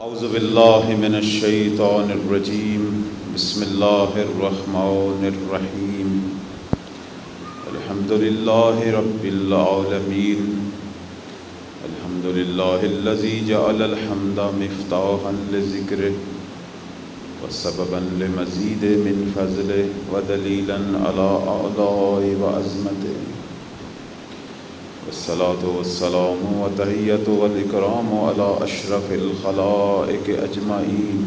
اعوذ باللہ من الشیطان الرجیم بسم اللہ الرحمن الرحیم الحمد للہ رب العالمین الحمد للہ الذی جعل الحمد مفتاحا لذکرہ وسببا لمزید من فضلہ ودلیلا علی اعلاء وعظمتہ والصلاة والسلام والتحیۃ والاکرام علی اشرف الخلائق اجمعین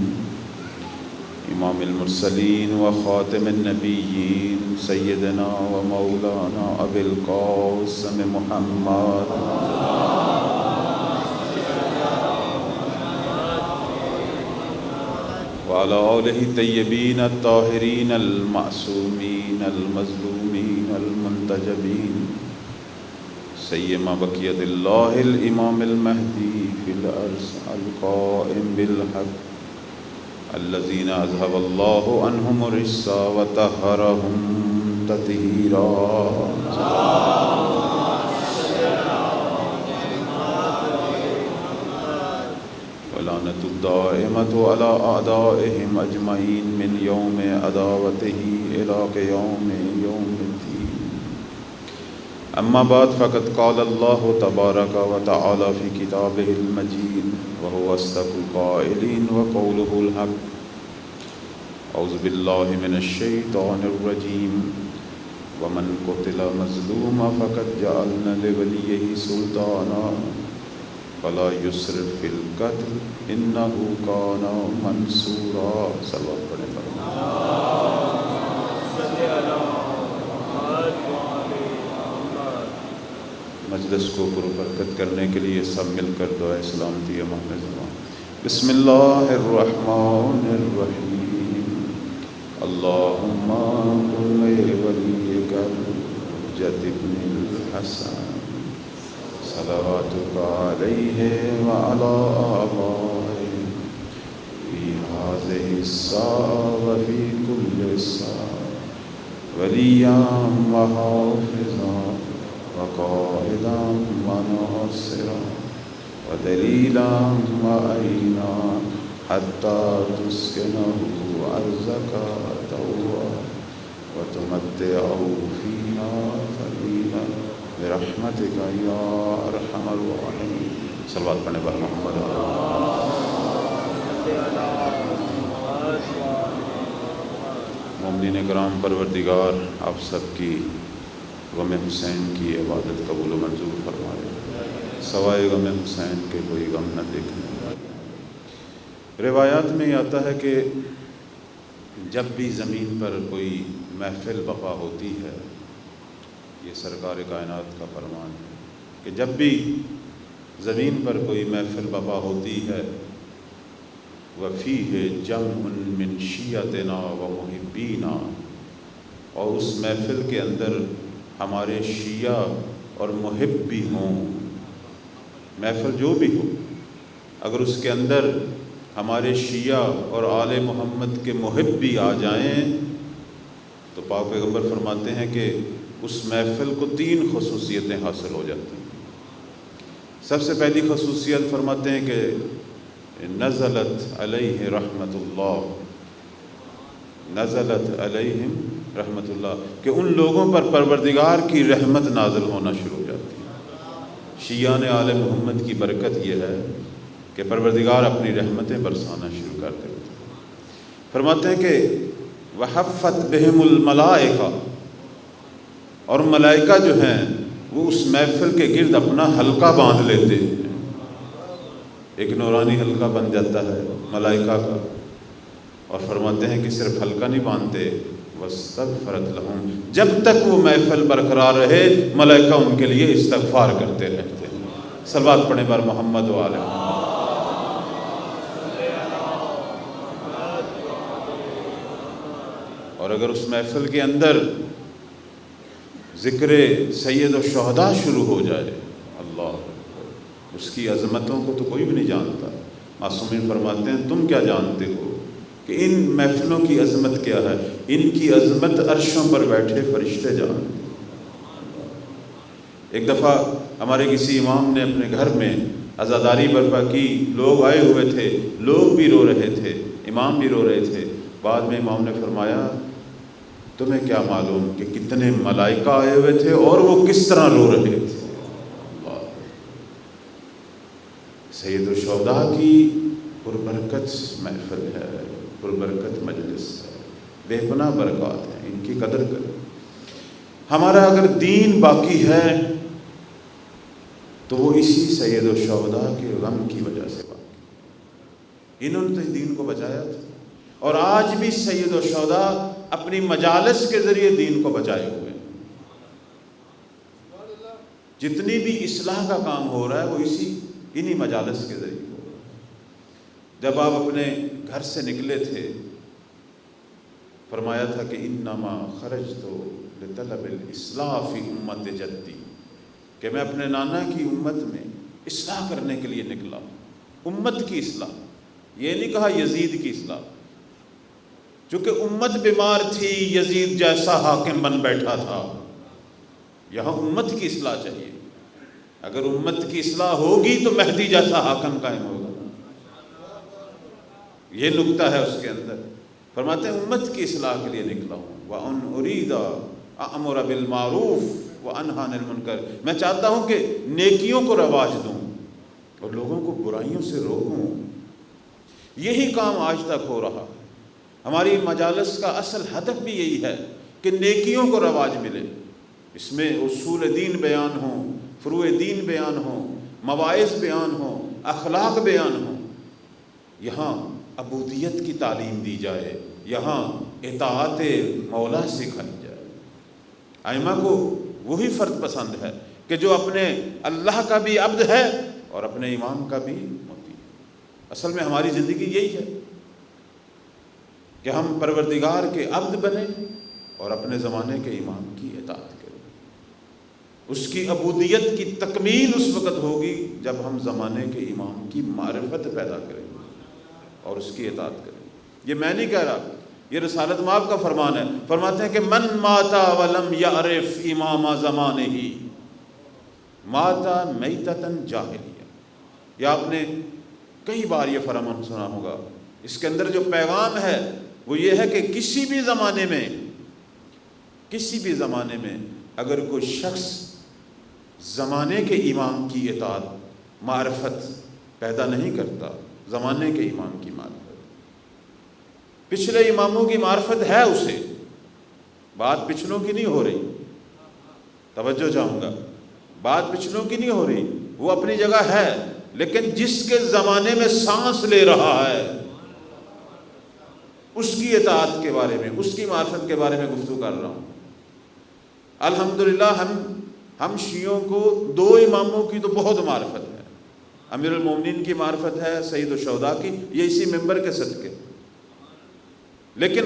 امام المرسلین وخاتم النبیین سیدنا و مولانا ابی القاسم محمد وعلى آلہ الطیبین الطاہرین المعصومین المظلومین المنتجبین سیما بقیت اللہ الامام المہدی فی الارض القائم بالحق الذین اذهب اللہ عنہم الرجس وطہرہم تطہیرا ولعنۃ الدائمۃ علی اعدائہم اجمعین من یوم عداوتہ الی قیام یوم الدین اما بعد فقد قال اللہ تبارک و تعالی فی کتابہ المجید وهو اصدق القائلین وقولہ الحق اعوذ باللہ من الشیطان الرجیم ومن قتل مظلوما فقد جعلنا لولیہ سلطانا فلا یسرف فی القتل انہ کان منصورا صلوات پڑھیں مجلس کو پربرکت کرنے کے لیے سب مل کر دعائے سلامتی امام زمان بسم اللہ الرحمن الرحیم اللہم کن ولیک الحجۃ ابن الحسن صلواتک علیہ وعلی آبائہ فی ہذہ الساعة وفی کل ساعة ولیاً وحافظاً وقائدا وناصرا ودلیلا وعینا حتی تسکنہ ارضک طوعا وتمتعہ فیہا قلیلا برحمتک یا ارحم الراحمین صلوات پڑھنے پر محمد مومنین کرام، پروردگار آپ سب کی غم حسین کی عبادت قبول و منظور فرمائے، سوائے غم حسین کے کوئی غم نہ دیکھنے۔ روایات میں آتا ہے کہ جب بھی زمین پر کوئی محفل برپا ہوتی ہے، یہ سرکار کائنات کا فرمان ہے کہ جب بھی زمین پر کوئی محفل برپا ہوتی ہے وَفِيهِ جَمْعٌ مِّن شِيَعَتِنَا وَمُحِبِّينَا، اور اس محفل کے اندر ہمارے شیعہ اور محب بھی ہوں، محفل جو بھی ہو اگر اس کے اندر ہمارے شیعہ اور آل محمد کے محب بھی آ جائیں تو پاک پیغمبر فرماتے ہیں کہ اس محفل کو 3 خصوصیتیں حاصل ہو جاتی ہیں۔ سب سے پہلی خصوصیت فرماتے ہیں کہ نزلت علیہ رحمت اللہ، نزلت علیہم رحمت اللہ، کہ ان لوگوں پر پروردگار کی رحمت نازل ہونا شروع ہو جاتی ہے۔ شیعان آل محمد کی برکت یہ ہے کہ پروردگار اپنی رحمتیں برسانا شروع کر دیتے ہیں۔ فرماتے ہیں کہ وحفت بہم الملائکہ، اور ملائکہ جو ہیں وہ اس محفل کے گرد اپنا حلقہ باندھ لیتے ہیں، ایک نورانی حلقہ بن جاتا ہے ملائکہ کا، اور فرماتے ہیں کہ صرف حلقہ نہیں باندھتے، واستغفرت لہم، جب تک وہ محفل برقرار رہے ملائکہ ان کے لیے استغفار کرتے رہتے ہیں۔ صلوات پڑھیں بر محمد و آل محمد۔ اور اگر اس محفل کے اندر ذکر سید الشہداء شروع ہو جائے، اللہ، اس کی عظمتوں کو تو کوئی بھی نہیں جانتا۔ معصومین فرماتے ہیں تم کیا جانتے ہو کہ ان محفلوں کی عظمت کیا ہے؟ ان کی عظمت عرشوں پر بیٹھے فرشتے جانتے ہیں۔ ایک دفعہ ہمارے کسی امام نے اپنے گھر میں عزاداری برپا کی، لوگ آئے ہوئے تھے، لوگ بھی رو رہے تھے، امام بھی رو رہے تھے۔ بعد میں امام نے فرمایا تمہیں کیا معلوم کہ کتنے ملائکہ آئے ہوئے تھے اور وہ کس طرح رو رہے تھے۔ سید الشہداء کی پربرکت محفل ہے، پربرکت مجلس ہے، بے پناہ برکات ہیں، ان کی قدر کریں۔ ہمارا اگر دین باقی ہے تو وہ اسی سید الشہداء کے غم کی وجہ سے باقی، انہوں نے تو دین کو بچایا تھا، اور آج بھی سید الشہداء اپنی مجالس کے ذریعے دین کو بچائے ہوئے ہیں۔ جتنی بھی اصلاح کا کام ہو رہا ہے وہ انہی مجالس کے ذریعے ہو رہا ہے۔ جب آپ اپنے گھر سے نکلے تھے فرمایا تھا کہ انما خرجت لطلب الاصلاح فی امت جدی، کہ میں اپنے نانا کی امت میں اصلاح کرنے کے لیے نکلا، امت کی اصلاح، یہ نہیں کہا یزید کی اصلاح، چونکہ امت بیمار تھی، یزید جیسا حاکم بن بیٹھا تھا، یہاں امت کی اصلاح چاہیے۔ اگر امت کی اصلاح ہوگی تو مہدی جیسا حاکم قائم ہوگا، یہ نکتہ ہے اس کے اندر۔ فرماتے ہیں امت کی اصلاح کے لیے نکلا ہوں، وَأَنْ أُرِيدَ أَأْمُرَ بِالْمَعْرُوفِ وَأَنْهَى عَنِ الْمُنْكَرِ، میں چاہتا ہوں کہ نیکیوں کو رواج دوں اور لوگوں کو برائیوں سے روکوں۔ یہی کام آج تک ہو رہا ہے۔ ہماری مجالس کا اصل ہدف بھی یہی ہے کہ نیکیوں کو رواج ملے، اس میں اصول دین بیان ہوں، فروع دین بیان ہوں، مواعظ بیان ہوں، اخلاق بیان ہوں، یہاں عبودیت کی تعلیم دی جائے، یہاں اطاعت مولا سکھائی جائے۔ ائمہ کو وہی فرد پسند ہے کہ جو اپنے اللہ کا بھی عبد ہے اور اپنے امام کا بھی موتی ہے۔ اصل میں ہماری زندگی یہی ہے کہ ہم پروردگار کے عبد بنیں اور اپنے زمانے کے امام کی اطاعت کریں۔ اس کی عبودیت کی تکمیل اس وقت ہوگی جب ہم زمانے کے امام کی معرفت پیدا کریں اور اس کی اطاعت کریں۔ یہ میں نہیں کہہ رہا، یہ رسالت مآب کا فرمان ہے۔ فرماتے ہیں کہ من ماتا ولم یعرف امام زمانہ ماتا میتتاً جاہلیہ۔ یہ آپ نے کئی بار یہ فرمان سنا ہوگا۔ اس کے اندر جو پیغام ہے وہ یہ ہے کہ کسی بھی زمانے میں اگر کوئی شخص زمانے کے امام کی اطاعت معرفت پیدا نہیں کرتا، زمانے کے امام کی معرفت، پچھلے اماموں کی معرفت ہے اسے، بات پچھلوں کی نہیں ہو رہی، توجہ چاہوں گا، بات پچھلوں کی نہیں ہو رہی، وہ اپنی جگہ ہے، لیکن جس کے زمانے میں سانس لے رہا ہے اس کی اطاعت کے بارے میں، اس کی معرفت کے بارے میں گفتگو کر رہا ہوں۔ الحمدللہ ہم شیعوں کو دو اماموں کی تو بہت معرفت ہے، امیر المومنین کی معرفت ہے، سید الشہداء کی، یہ اسی ممبر کے صدقے، لیکن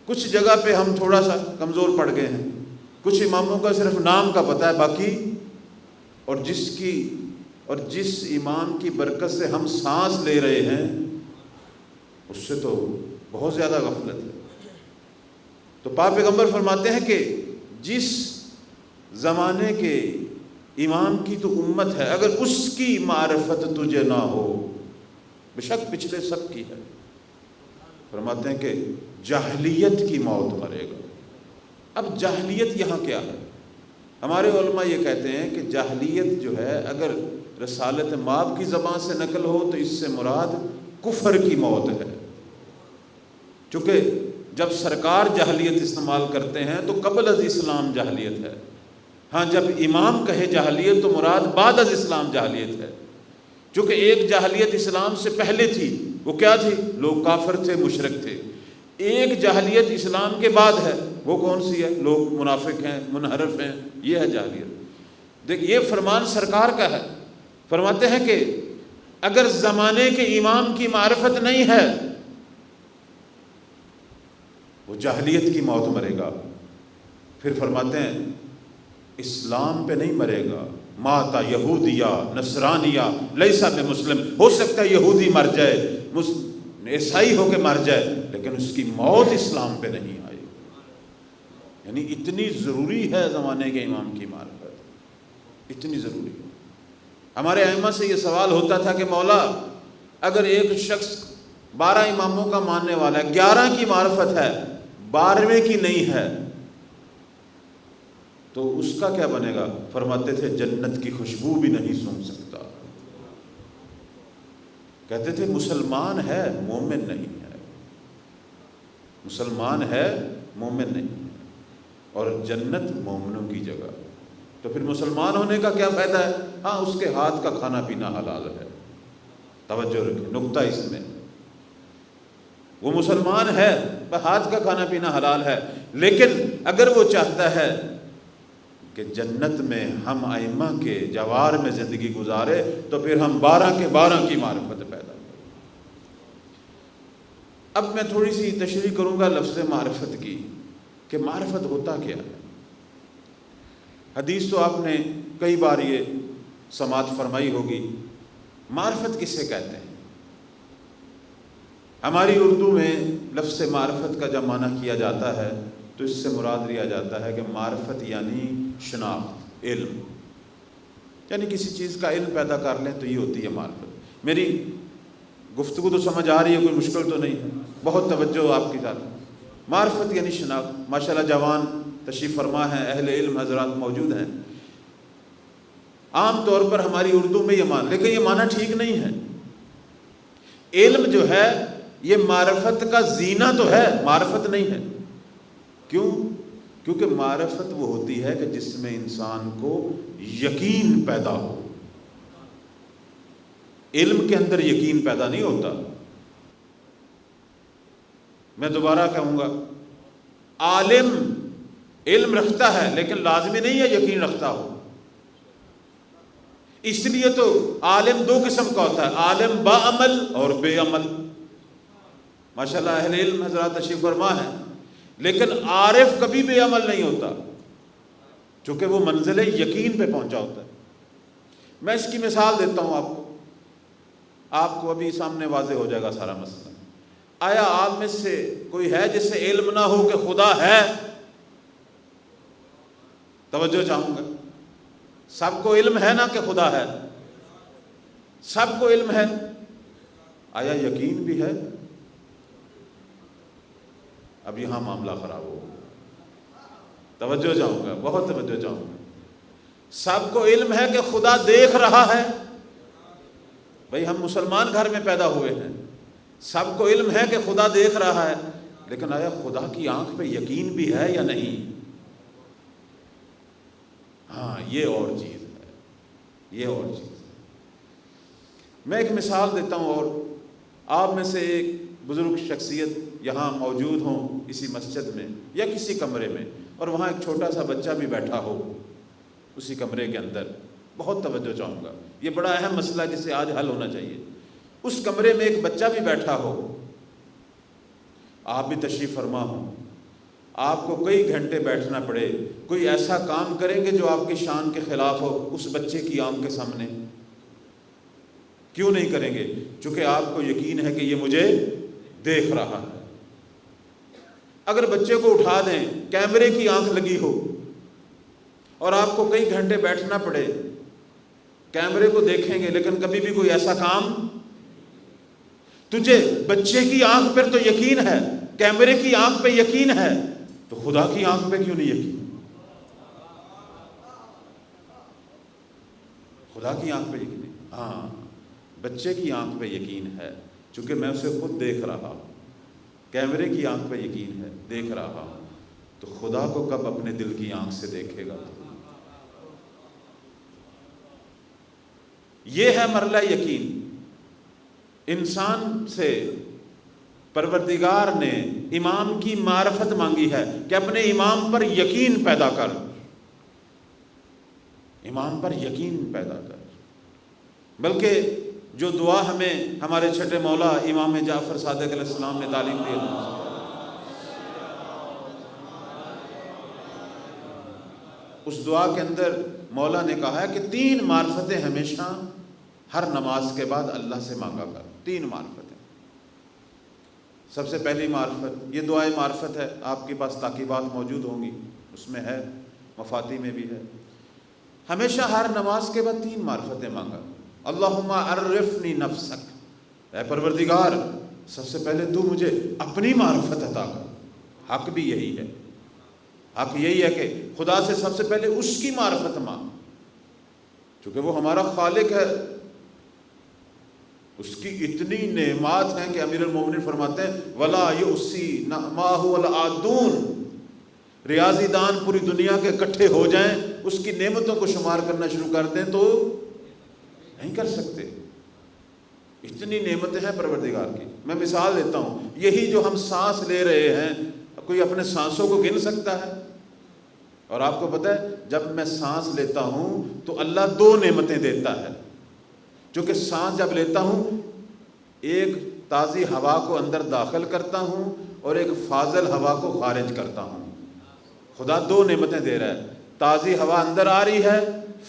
کچھ جگہ پہ ہم تھوڑا سا کمزور پڑ گئے ہیں، کچھ اماموں کا صرف نام کا پتہ ہے، باقی اور جس امام کی برکت سے ہم سانس لے رہے ہیں اس سے تو بہت زیادہ غفلت ہے۔ تو پاک پیغمبر فرماتے ہیں کہ جس زمانے کے امام کی تو امت ہے، اگر اس کی معرفت تجھے نہ ہو، بے شک پچھلے سب کی ہے، فرماتے ہیں کہ جاہلیت کی موت مرے گا۔ اب جاہلیت یہاں کیا ہے؟ ہمارے علماء یہ کہتے ہیں کہ جاہلیت جو ہے اگر رسالت مآب کی زبان سے نقل ہو تو اس سے مراد کفر کی موت ہے، چونکہ جب سرکار جاہلیت استعمال کرتے ہیں تو قبل از اسلام جاہلیت ہے، ہاں جب امام کہے جاہلیت تو مراد بعد از اسلام جاہلیت ہے، چونکہ ایک جاہلیت اسلام سے پہلے تھی، وہ کیا تھی؟ لوگ کافر تھے، مشرک تھے۔ ایک جاہلیت اسلام کے بعد ہے، وہ کون سی ہے؟ لوگ منافق ہیں، منحرف ہیں، یہ ہے جاہلیت۔ دیکھ، یہ فرمان سرکار کا ہے، فرماتے ہیں کہ اگر زمانے کے امام کی معرفت نہیں ہے وہ جاہلیت کی موت مرے گا۔ پھر فرماتے ہیں اسلام پہ نہیں مرے گا، ماتا یہودیہ نصرانیہ لیسا بمسلم، ہو سکتا ہے یہودی مر جائے، عیسائی ہو کے مر جائے، لیکن اس کی موت اسلام پہ نہیں آئی۔ یعنی اتنی ضروری ہے زمانے کے امام کی معرفت، اتنی ضروری ہے۔ ہمارے ائمہ سے یہ سوال ہوتا تھا کہ مولا اگر ایک شخص 12 اماموں کا ماننے والا ہے، 11 کی معرفت ہے، 12ویں کی نہیں ہے، تو اس کا کیا بنے گا؟ فرماتے تھے جنت کی خوشبو بھی نہیں سونگھ سکتا۔ کہتے تھے مسلمان ہے مومن نہیں ہے، مسلمان ہے مومن نہیں ہے، اور جنت مومنوں کی جگہ۔ تو پھر مسلمان ہونے کا کیا فائدہ ہے؟ ہاں اس کے ہاتھ کا کھانا پینا حلال ہے، توجہ رکھیں نکتہ اس میں، وہ مسلمان ہے پر ہاتھ کا کھانا پینا حلال ہے، لیکن اگر وہ چاہتا ہے کہ جنت میں ہم ائمہ کے جوار میں زندگی گزارے تو پھر ہم 12 کے 12 کی معرفت پیدا کریں۔ اب میں تھوڑی سی تشریح کروں گا لفظ معرفت کی کہ معرفت ہوتا کیا ہے۔ حدیث تو آپ نے کئی بار یہ سماعت فرمائی ہوگی۔ معرفت کسے کہتے ہیں؟ ہماری اردو میں لفظ معرفت کا جب معنی کیا جاتا ہے تو اس سے مراد لیا جاتا ہے کہ معرفت یعنی شناخت، علم، یعنی کسی چیز کا علم پیدا کر لیں تو یہ ہوتی ہے معرفت۔ میری گفتگو تو سمجھ آ رہی ہے، کوئی مشکل تو نہیں ہے؟ بہت توجہ آپ کی طرف۔ معرفت یعنی شناخت۔ ماشاءاللہ جوان تشریف فرما ہیں، اہل علم حضرات موجود ہیں۔ عام طور پر ہماری اردو میں یہ معنی، لیکن یہ معنی ٹھیک نہیں ہے۔ علم جو ہے یہ معرفت کا زینہ تو ہے، معرفت نہیں ہے۔ کیوں؟ کیونکہ معرفت وہ ہوتی ہے کہ جس میں انسان کو یقین پیدا ہو۔ علم کے اندر یقین پیدا نہیں ہوتا۔ میں دوبارہ کہوں گا، عالم علم رکھتا ہے لیکن لازمی نہیں ہے یقین رکھتا ہو۔ اس لیے تو عالم 2 قسم کا ہوتا ہے، عالم با عمل اور بے عمل۔ ماشاءاللہ اہل علم حضرات تشریف فرما ہے، لیکن عارف کبھی بے عمل نہیں ہوتا چونکہ وہ منزل یقین پہ پہنچا ہوتا ہے۔ میں اس کی مثال دیتا ہوں آپ کو ابھی سامنے واضح ہو جائے گا سارا مسئلہ۔ آیا آپ میں سے کوئی ہے جس سے علم نہ ہو کہ خدا ہے؟ توجہ چاہوں گا۔ سب کو علم ہے نا کہ خدا ہے؟ سب کو علم ہے، آیا یقین بھی ہے؟ اب یہاں معاملہ خراب ہو۔ توجہ چاہوں گا، بہت توجہ چاہوں گا۔ سب کو علم ہے کہ خدا دیکھ رہا ہے؟ بھئی ہم مسلمان گھر میں پیدا ہوئے ہیں، سب کو علم ہے کہ خدا دیکھ رہا ہے، لیکن آیا خدا کی آنکھ پہ یقین بھی ہے یا نہیں؟ ہاں یہ اور چیز ہے، یہ اور چیز ہے۔ میں ایک مثال دیتا ہوں، اور آپ میں سے ایک بزرگ شخصیت یہاں موجود ہوں اسی مسجد میں یا کسی کمرے میں، اور وہاں ایک چھوٹا سا بچہ بھی بیٹھا ہو اسی کمرے کے اندر، بہت توجہ چاہوں گا، یہ بڑا اہم مسئلہ جسے آج حل ہونا چاہیے۔ اس کمرے میں ایک بچہ بھی بیٹھا ہو، آپ بھی تشریف فرما ہوں، آپ کو کئی گھنٹے بیٹھنا پڑے، کوئی ایسا کام کریں گے جو آپ کی شان کے خلاف ہو اس بچے کی آنکھ کے سامنے؟ کیوں نہیں کریں گے؟ چونکہ آپ کو یقین ہے کہ یہ مجھے دیکھ رہا ہے۔ اگر بچے کو اٹھا دیں، کیمرے کی آنکھ لگی ہو اور آپ کو کئی گھنٹے بیٹھنا پڑے، کیمرے کو دیکھیں گے لیکن کبھی بھی کوئی ایسا کام، تجھے بچے کی آنکھ پر تو یقین ہے، کیمرے کی آنکھ پہ یقین ہے، تو خدا کی آنکھ پہ کیوں نہیں یقین؟ خدا کی آنکھ پہ یقین نہیں، ہاں بچے کی آنکھ پہ یقین ہے چونکہ میں اسے خود دیکھ رہا ہوں، کیمرے کی آنکھ پہ یقین ہے، دیکھ رہا ہوں، تو خدا کو کب اپنے دل کی آنکھ سے دیکھے گا؟ یہ ہے مرحلہ یقین۔ انسان سے پروردگار نے امام کی معرفت مانگی ہے کہ اپنے امام پر یقین پیدا کر، امام پر یقین پیدا کر۔ بلکہ جو دعا ہمیں ہمارے چھٹے مولا امام جعفر صادق علیہ السلام نے تعلیم دی ہے، اس دعا کے اندر مولا نے کہا ہے کہ 3 معرفتیں ہمیشہ ہر نماز کے بعد اللہ سے مانگا کر۔ 3 معرفتیں۔ سب سے پہلی معرفت، یہ دعائے معرفت ہے، آپ کے پاس تاکیبات موجود ہوں گی، اس میں ہے، مفاتی میں بھی ہے۔ ہمیشہ ہر نماز کے بعد 3 معرفتیں مانگا. اللہم عرفنی نفسک، اے پروردگار سب سے پہلے تو مجھے اپنی معرفت عطا کر. حق بھی یہی ہے، حق یہی ہے کہ خدا سے سب سے پہلے اس کی معرفت مانگ، چونکہ وہ ہمارا خالق ہے. اس کی اتنی نعمات ہیں کہ امیر المومنین فرماتے ہیں وَلَا يُحْصِي نَعْمَاهُ وَالْعَادُونَ. ریاضی دان پوری دنیا کے اکٹھے ہو جائیں، اس کی نعمتوں کو شمار کرنا شروع کر دیں تو نہیں کر سکتے. اتنی نعمتیں ہیں پروردگار کی. میں مثال دیتا ہوں، یہی جو ہم سانس لے رہے ہیں، کوئی اپنے سانسوں کو گن سکتا ہے؟ اور آپ کو پتہ ہے جب میں سانس لیتا ہوں تو اللہ 2 نعمتیں دیتا ہے. چونکہ سانس جب لیتا ہوں ایک تازی ہوا کو اندر داخل کرتا ہوں اور ایک فاضل ہوا کو خارج کرتا ہوں. خدا 2 نعمتیں دے رہا ہے. تازی ہوا اندر آ رہی ہے،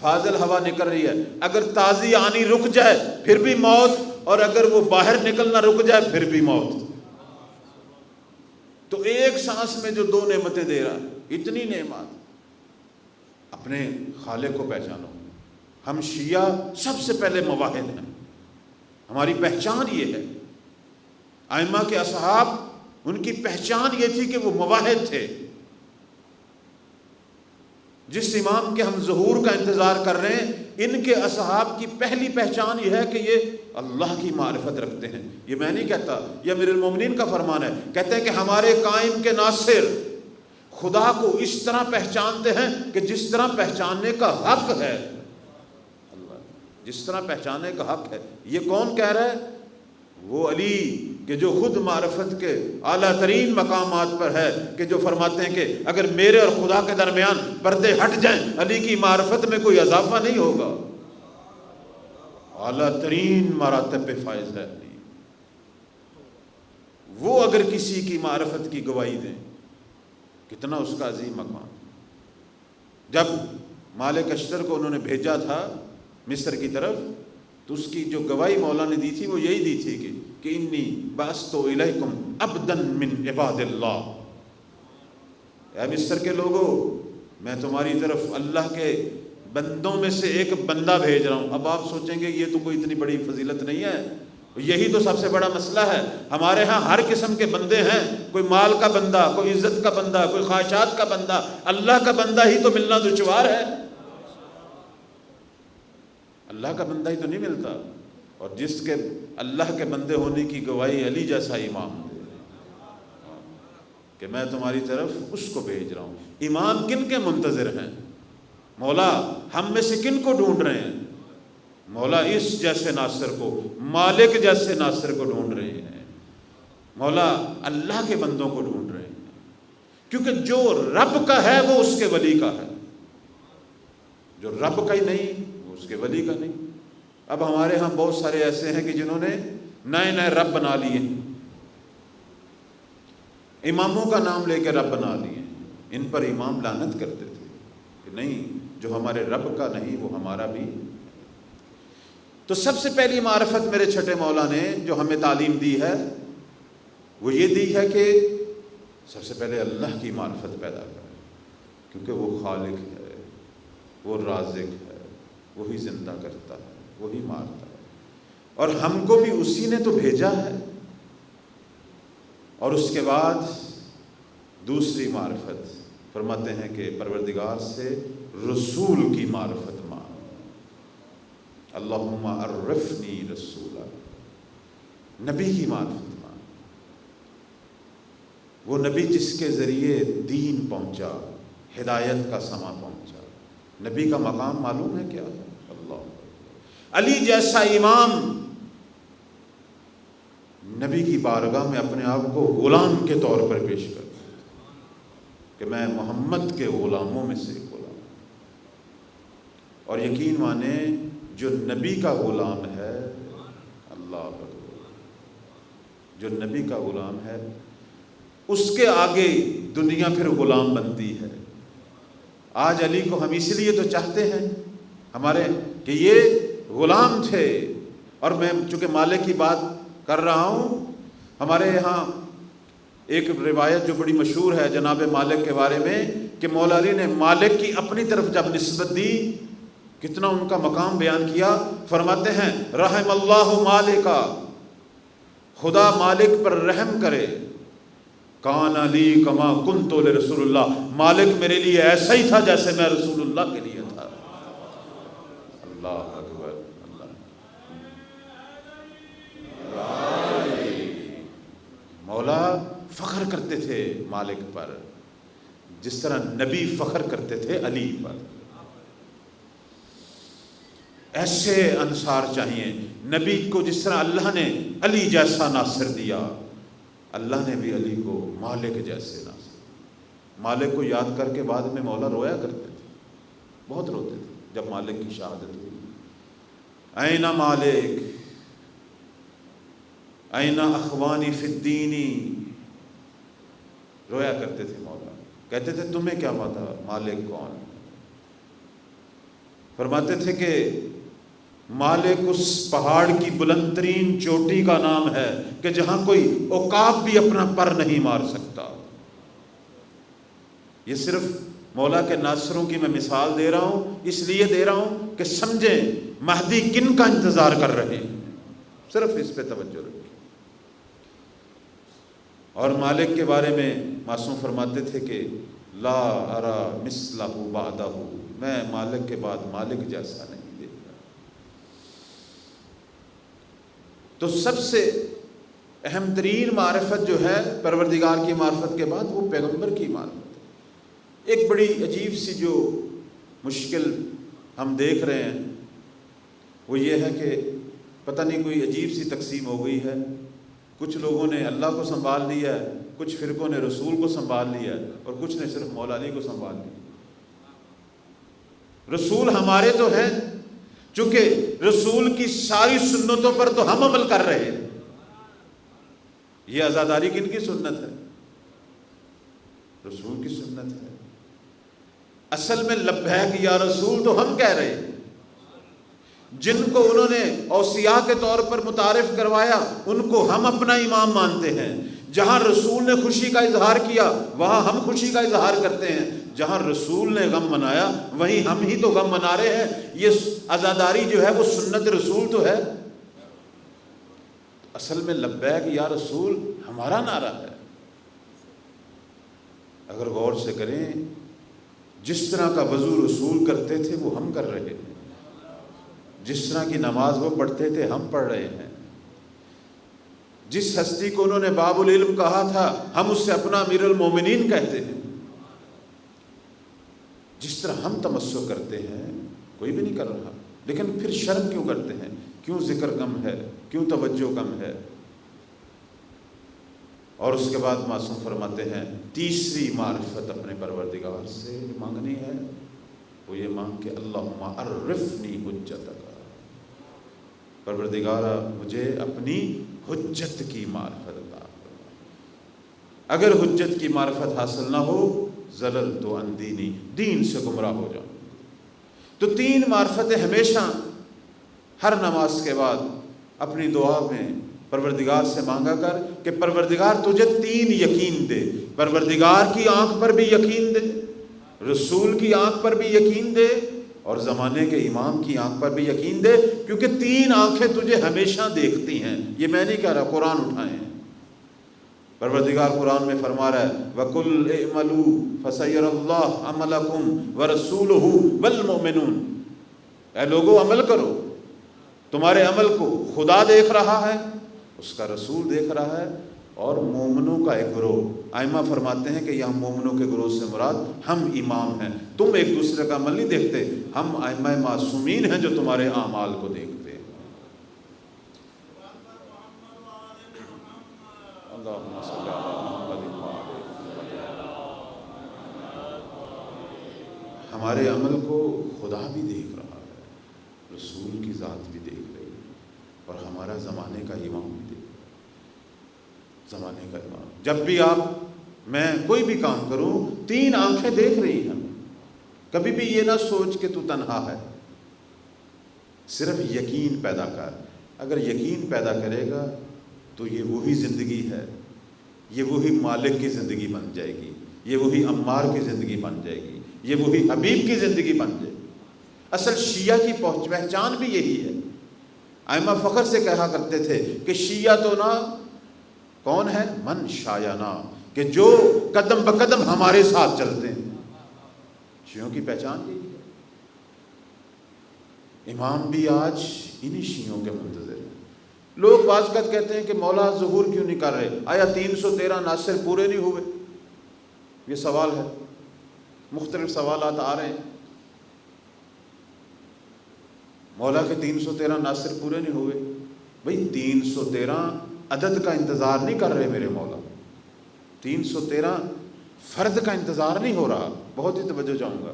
فاضل ہوا نکل رہی ہے. اگر تازی آنی رک جائے پھر بھی موت، اور اگر وہ باہر نکلنا رک جائے پھر بھی موت. تو ایک سانس میں جو 2 نعمتیں دے رہا ہے، اتنی نعمت. اپنے خالق کو پہچانو. ہم شیعہ سب سے پہلے موحد ہیں، ہماری پہچان یہ ہے. ائمہ کے اصحاب، ان کی پہچان یہ تھی کہ وہ موحد تھے. جس امام کے ہم ظہور کا انتظار کر رہے ہیں، ان کے اصحاب کی پہلی پہچان یہ ہے کہ یہ اللہ کی معرفت رکھتے ہیں. یہ میں نہیں کہتا، یہ امیر المومنین کا فرمان ہے. کہتے ہیں کہ ہمارے قائم کے ناصر خدا کو اس طرح پہچانتے ہیں کہ جس طرح پہچاننے کا حق ہے. اللہ جس طرح پہچاننے کا حق ہے. یہ کون کہہ رہا ہے؟ وہ علی کہ جو خود معرفت کے اعلیٰ ترین مقامات پر ہے، کہ جو فرماتے ہیں کہ اگر میرے اور خدا کے درمیان پردے ہٹ جائیں علی کی معرفت میں کوئی اضافہ نہیں ہوگا. اعلیٰ ترین مراتب پہ فائز ہے علی. وہ اگر کسی کی معرفت کی گواہی دیں کتنا اس کا عظیم مقام. جب مالک اشتر کو انہوں نے بھیجا تھا مصر کی طرف، تو اس کی جو گواہی مولا نے دی تھی وہ یہی دی تھی کہ انی بعثت الیکم عبدا من عباد اللہ. اے مصر کے لوگوں، میں تمہاری طرف اللہ کے بندوں میں سے ایک بندہ بھیج رہا ہوں. اب آپ سوچیں گے یہ تو کوئی اتنی بڑی فضیلت نہیں ہے. یہی تو سب سے بڑا مسئلہ ہے. ہمارے ہاں ہر قسم کے بندے ہیں، کوئی مال کا بندہ، کوئی عزت کا بندہ، کوئی خواہشات کا بندہ. اللہ کا بندہ ہی تو ملنا دشوار ہے. اللہ کا بندہ ہی تو نہیں ملتا. اور جس کے اللہ کے بندے ہونے کی گواہی علی جیسا امام دے کہ میں تمہاری طرف اس کو بھیج رہا ہوں. امام کن کے منتظر ہیں؟ مولا ہم میں سے کن کو ڈھونڈ رہے ہیں؟ مولا اس جیسے ناصر کو، مالک جیسے ناصر کو ڈھونڈ رہے ہیں. مولا اللہ کے بندوں کو ڈھونڈ رہے ہیں، کیونکہ جو رب کا ہے وہ اس کے ولی کا ہے. جو رب کا ہی نہیں وہ اس کے ولی کا نہیں. اب ہمارے ہاں بہت سارے ایسے ہیں کہ جنہوں نے نئے نئے رب بنا لیے، اماموں کا نام لے کے رب بنا لیے. ان پر امام لعنت کرتے تھے کہ نہیں، جو ہمارے رب کا نہیں وہ ہمارا بھی. تو سب سے پہلی معرفت میرے چھٹے مولا نے جو ہمیں تعلیم دی ہے وہ یہ دی ہے کہ سب سے پہلے اللہ کی معرفت پیدا کریں، کیونکہ وہ خالق ہے، وہ رازق ہے، وہی زندہ کرتا ہے، وہی مارتا ہے. اور ہم کو بھی اسی نے تو بھیجا ہے. اور اس کے بعد دوسری معرفت فرماتے ہیں کہ پروردگار سے رسول کی معرفت مانگ. اللہم عرفنی رسولا، نبی کی معرفت مانگ. وہ نبی جس کے ذریعے دین پہنچا، ہدایت کا سما پہنچا. نبی کا مقام معلوم ہے کیا ہے؟ اللہ علی جیسا امام نبی کی بارگاہ میں اپنے آپ کو غلام کے طور پر پیش کرتا کہ میں محمد کے غلاموں میں سے ایک غلام. اور یقین مانے جو نبی کا غلام ہے، اللہ اکبر، جو نبی کا غلام ہے اس کے آگے دنیا پھر غلام بنتی ہے. آج علی کو ہم اس لیے تو چاہتے ہیں ہمارے کہ یہ غلام تھے. اور میں چونکہ مالک کی بات کر رہا ہوں، ہمارے یہاں ایک روایت جو بڑی مشہور ہے جناب مالک کے بارے میں کہ مولا علی نے مالک کی اپنی طرف جب نسبت دی کتنا ان کا مقام بیان کیا. فرماتے ہیں رحم اللہ مالکا، خدا مالک پر رحم کرے. کان علی کما کنت لرسول اللہ، مالک میرے لیے ایسا ہی تھا جیسے میں رسول اللہ کے لیے تھا. اللہ اکبر. مولا فخر کرتے تھے مالک پر جس طرح نبی فخر کرتے تھے علی پر. ایسے انصار چاہیے. نبی کو جس طرح اللہ نے علی جیسا ناصر دیا، اللہ نے بھی علی کو مالک جیسے ناصر. مالک کو یاد کر کے بعد میں مولا رویا کرتے تھے، بہت روتے تھے جب مالک کی شہادت ہوئی. این مالک، این اخوانی فی الدین، رویا کرتے تھے مولا. کہتے تھے تمہیں کیا پتا مالک کون. فرماتے تھے کہ مالک اس پہاڑ کی بلند ترین چوٹی کا نام ہے کہ جہاں کوئی عقاب بھی اپنا پر نہیں مار سکتا. یہ صرف مولا کے ناصروں کی میں مثال دے رہا ہوں، اس لیے دے رہا ہوں کہ سمجھیں مہدی کن کا انتظار کر رہے ہیں. صرف اس پہ توجہ رکھیں. اور مالک کے بارے میں معصوم فرماتے تھے کہ لا ارا مثلہ بعدہ، میں مالک کے بعد مالک جیسا نہیں دیکھتا. تو سب سے اہم ترین معرفت جو ہے پروردگار کی معرفت کے بعد وہ پیغمبر کی معرفت ہے. ایک بڑی عجیب سی جو مشکل ہم دیکھ رہے ہیں وہ یہ ہے کہ پتہ نہیں کوئی عجیب سی تقسیم ہو گئی ہے. کچھ لوگوں نے اللہ کو سنبھال لیا ہے، کچھ فرقوں نے رسول کو سنبھال لیا ہے، اور کچھ نے صرف مولا علی کو سنبھال لیا. رسول ہمارے تو ہیں، چونکہ رسول کی ساری سنتوں پر تو ہم عمل کر رہے ہیں. یہ عزاداری کن کی سنت ہے؟ رسول کی سنت ہے. اصل میں لبیک یا رسول تو ہم کہہ رہے ہیں. جن کو انہوں نے اوصیاء کے طور پر متعارف کروایا ان کو ہم اپنا امام مانتے ہیں. جہاں رسول نے خوشی کا اظہار کیا وہاں ہم خوشی کا اظہار کرتے ہیں. جہاں رسول نے غم منایا وہیں ہم ہی تو غم منا رہے ہیں. یہ عزاداری جو ہے وہ سنت رسول تو ہے. اصل میں لبیک یا رسول ہمارا نعرہ ہے. اگر غور سے کریں جس طرح کا وضو رسول کرتے تھے وہ ہم کر رہے ہیں، جس طرح کی نماز وہ پڑھتے تھے ہم پڑھ رہے ہیں. جس ہستی کو انہوں نے باب العلم کہا تھا ہم اس سے اپنا امیر المومنین کہتے ہیں. جس طرح ہم تمسک کرتے ہیں کوئی بھی نہیں کر رہا. لیکن پھر شرم کیوں کرتے ہیں؟ کیوں ذکر کم ہے؟ کیوں توجہ کم ہے؟ اور اس کے بعد معصوم فرماتے ہیں تیسری معرفت اپنے پروردگار سے مانگنی ہے. وہ یہ مانگ کہ اللہم عرفنی حجتک، پروردگارا مجھے اپنی حجت کی معرفت عطا فرما. اگر حجت کی معرفت حاصل نہ ہو زللت عن دینی، دین سے گمراہ ہو جاؤں. تو تین معرفتیں ہمیشہ ہر نماز کے بعد اپنی دعا میں پروردگار سے مانگا کر کہ پروردگار تجھے تین یقین دے. پروردگار کی آنکھ پر بھی یقین دے، رسول کی آنکھ پر بھی یقین دے، اور زمانے کے امام کی آنکھ پر بھی یقین دے. کیونکہ تین آنکھیں تجھے ہمیشہ دیکھتی ہیں. یہ میں نہیں کہہ رہا، قرآن اٹھائیں. پروردگار قرآن میں فرما رہا ہے وَقُلْ اِعْمَلُوا فَسَيَرَ اللَّهُ عَمَلَكُمْ وَرَسُولُهُ وَالْمُؤْمِنُونَ. اے لوگو عمل کرو، تمہارے عمل کو خدا دیکھ رہا ہے، اس کا رسول دیکھ رہا ہے، اور مومنوں کا ایک گروہ. ائمہ فرماتے ہیں کہ یہاں مومنوں کے گروہ سے مراد ہم امام ہیں. تم ایک دوسرے کا عمل نہیں دیکھتے، ہم ائمہ معصومین ہیں جو تمہارے اعمال کو دیکھتے ہیں. اللہم صلی علی محمد. ہمارے عمل کو خدا بھی دیکھ رہا ہے، رسول کی ذات بھی دیکھ رہی ہے، اور ہمارا زمانے کا امام بھی دیکھ. زمانے کا امام جب بھی آپ میں کوئی بھی کام کروں تین آنکھیں دیکھ رہی ہیں. کبھی بھی یہ نہ سوچ کہ تو تنہا ہے. صرف یقین پیدا کر. اگر یقین پیدا کرے گا تو یہ وہی زندگی ہے، یہ وہی مالک کی زندگی بن جائے گی، یہ وہی عمار کی زندگی بن جائے گی، یہ وہی حبیب کی زندگی بن جائے گی. اصل شیعہ کی پہچان بھی یہی ہے۔ ائمہ فخر سے کہا کرتے تھے کہ شیعہ تو نا کون ہے؟ من شایعنا، کہ جو قدم بقدم ہمارے ساتھ چلتے ہیں۔ شیعوں کی پہچان یہی ہے۔ امام بھی آج انہی شیعوں کے منتظر ہیں۔ لوگ بعض اوقات کہتے ہیں کہ مولا ظہور کیوں نہیں کر رہے؟ آیا 313 عناصر پورے نہیں ہوئے؟ یہ سوال ہے، مختلف سوالات آ رہے ہیں۔ مولا کے 313 عناصر پورے نہیں ہوئے؟ بھئی 313 عدد کا انتظار نہیں کر رہے میرے مولا، 313 فرد کا انتظار نہیں ہو رہا۔ بہت ہی توجہ چاہوں گا،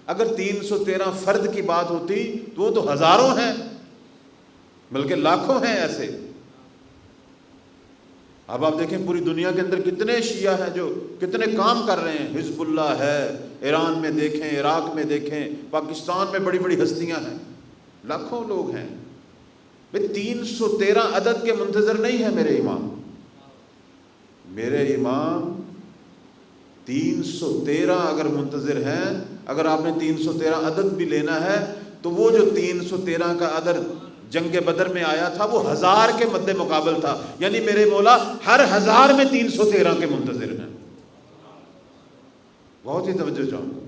اگر 313 فرد کی بات ہوتی تو وہ تو ہزاروں ہیں، بلکہ لاکھوں ہیں ایسے۔ اب آپ دیکھیں پوری دنیا کے اندر کتنے شیعہ ہیں جو کتنے کام کر رہے ہیں۔ حزب اللہ ہے، ایران میں دیکھیں، عراق میں دیکھیں، پاکستان میں بڑی بڑی ہستیاں ہیں، لاکھوں لوگ ہیں۔ 313 عدد کے منتظر نہیں ہے میرے امام۔ میرے امام 313 اگر منتظر ہیں، اگر آپ نے 313 عدد بھی لینا ہے تو وہ جو 313 کا عدد جنگ بدر میں آیا تھا وہ 1000 کے مد مقابل تھا، یعنی میرے مولا ہر 1000 میں 313 کے منتظر ہیں۔ بہت ہی توجہ چاہوں گا۔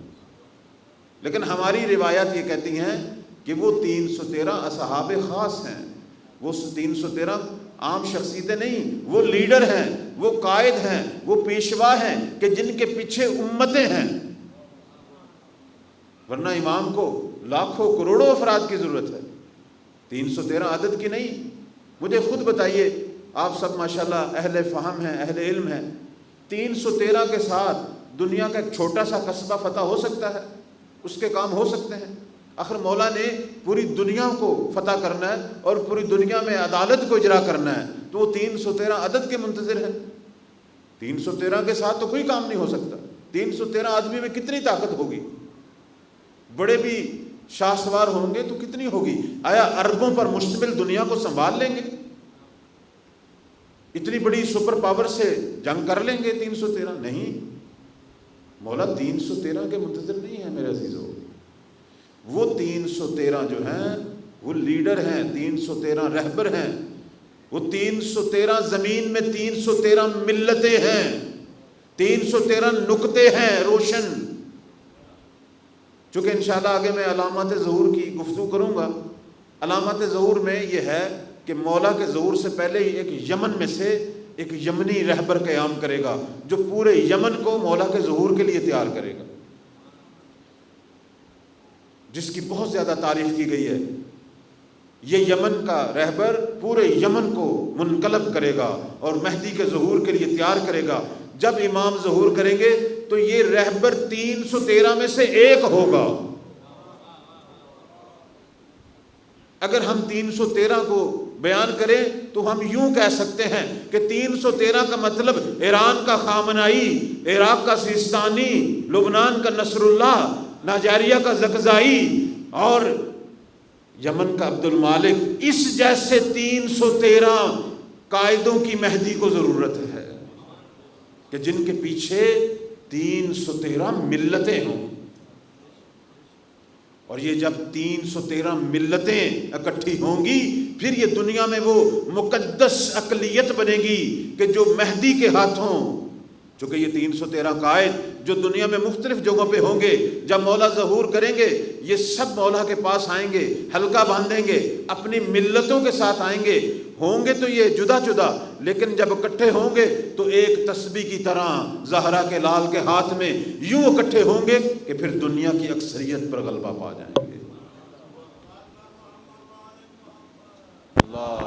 لیکن ہماری روایات یہ کہتی ہیں کہ وہ 313 اصحاب خاص ہیں، وہ 313 عام شخصیتیں نہیں، وہ لیڈر ہیں، وہ قائد ہیں، وہ پیشوا ہیں کہ جن کے پیچھے امتیں ہیں۔ ورنہ امام کو لاکھوں کروڑوں افراد کی ضرورت ہے، 313 عدد کی نہیں۔ مجھے خود بتائیے، آپ سب ماشاءاللہ اہل فہم ہیں، اہل علم ہیں، 313 کے ساتھ دنیا کا ایک چھوٹا سا قصبہ فتح ہو سکتا ہے؟ اس کے کام ہو سکتے ہیں؟ آخر مولا نے پوری دنیا کو فتح کرنا ہے اور پوری دنیا میں عدالت کو اجرا کرنا ہے، تو وہ 313 عدد کے منتظر ہیں۔ 313 کے ساتھ تو کوئی کام نہیں ہو سکتا۔ 313 آدمی میں کتنی طاقت ہوگی؟ بڑے بھی شاہ سوار ہوں گے تو کتنی ہوگی؟ آیا اربوں پر مشتمل دنیا کو سنبھال لیں گے؟ اتنی بڑی سپر پاور سے جنگ کر لیں گے 313؟ نہیں، مولا 313 کے منتظر نہیں ہے میرے عزیزو۔ وہ 313 جو ہیں وہ لیڈر ہیں، 313 رہبر ہیں، وہ 313 زمین میں 313 ملتیں ہیں، 313 نقطے ہیں روشن۔ چونکہ انشاءاللہ آگے میں علامات ظہور کی گفتگو کروں گا۔ علامات ظہور میں یہ ہے کہ مولا کے ظہور سے پہلے ہی ایک یمن میں سے ایک یمنی رہبر قیام کرے گا جو پورے یمن کو مولا کے ظہور کے لیے تیار کرے گا، جس کی بہت زیادہ تعریف کی گئی ہے۔ یہ یمن کا رہبر پورے یمن کو منقلب کرے گا اور مہدی کے ظہور کے لیے تیار کرے گا۔ جب امام ظہور کریں گے تو یہ رہبر 313 میں سے ایک ہوگا۔ اگر ہم 313 کو بیان کریں تو ہم یوں کہہ سکتے ہیں کہ 313 کا مطلب ایران کا خامنائی، عراق کا سیستانی، لبنان کا نصر اللہ، نائجیریا کا زکزائی اور یمن کا عبد المالک، اس جیسے 313 قائدوں کی مہدی کو ضرورت ہے کہ جن کے پیچھے 313 ملتیں ہوں۔ اور یہ جب 313 ملتیں اکٹھی ہوں گی پھر یہ دنیا میں وہ مقدس اقلیت بنے گی کہ جو مہدی کے ہاتھوں، چونکہ یہ 313 قائد جو دنیا میں مختلف جگہوں پہ ہوں گے، جب مولا ظہور کریں گے یہ سب مولا کے پاس آئیں گے، حلقہ باندھیں گے، اپنی ملتوں کے ساتھ آئیں گے، ہوں گے تو یہ جدا جدا، لیکن جب اکٹھے ہوں گے تو ایک تسبیح کی طرح زہرا کے لال کے ہاتھ میں یوں اکٹھے ہوں گے کہ پھر دنیا کی اکثریت پر غلبہ پا جائیں گے۔ اللہ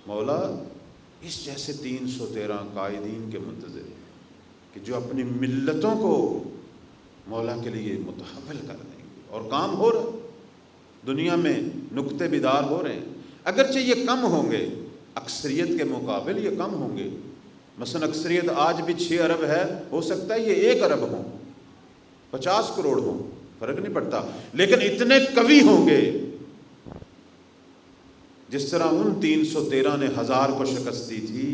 مولا اس جیسے 313 قائدین کے منتظر کہ جو اپنی ملتوں کو مولا کے لیے متحول کر دیں گے، اور کام ہو رہا ہے، دنیا میں نقطے بیدار ہو رہے ہیں۔ اگرچہ یہ کم ہوں گے اکثریت کے مقابل، یہ کم ہوں گے، مثلا اکثریت آج بھی 6 ارب ہے، ہو سکتا ہے یہ 1 ارب ہوں، 50 کروڑ ہوں، فرق نہیں پڑتا، لیکن اتنے قوی ہوں گے جس طرح ان 313 نے 1000 کو شکست دی تھی،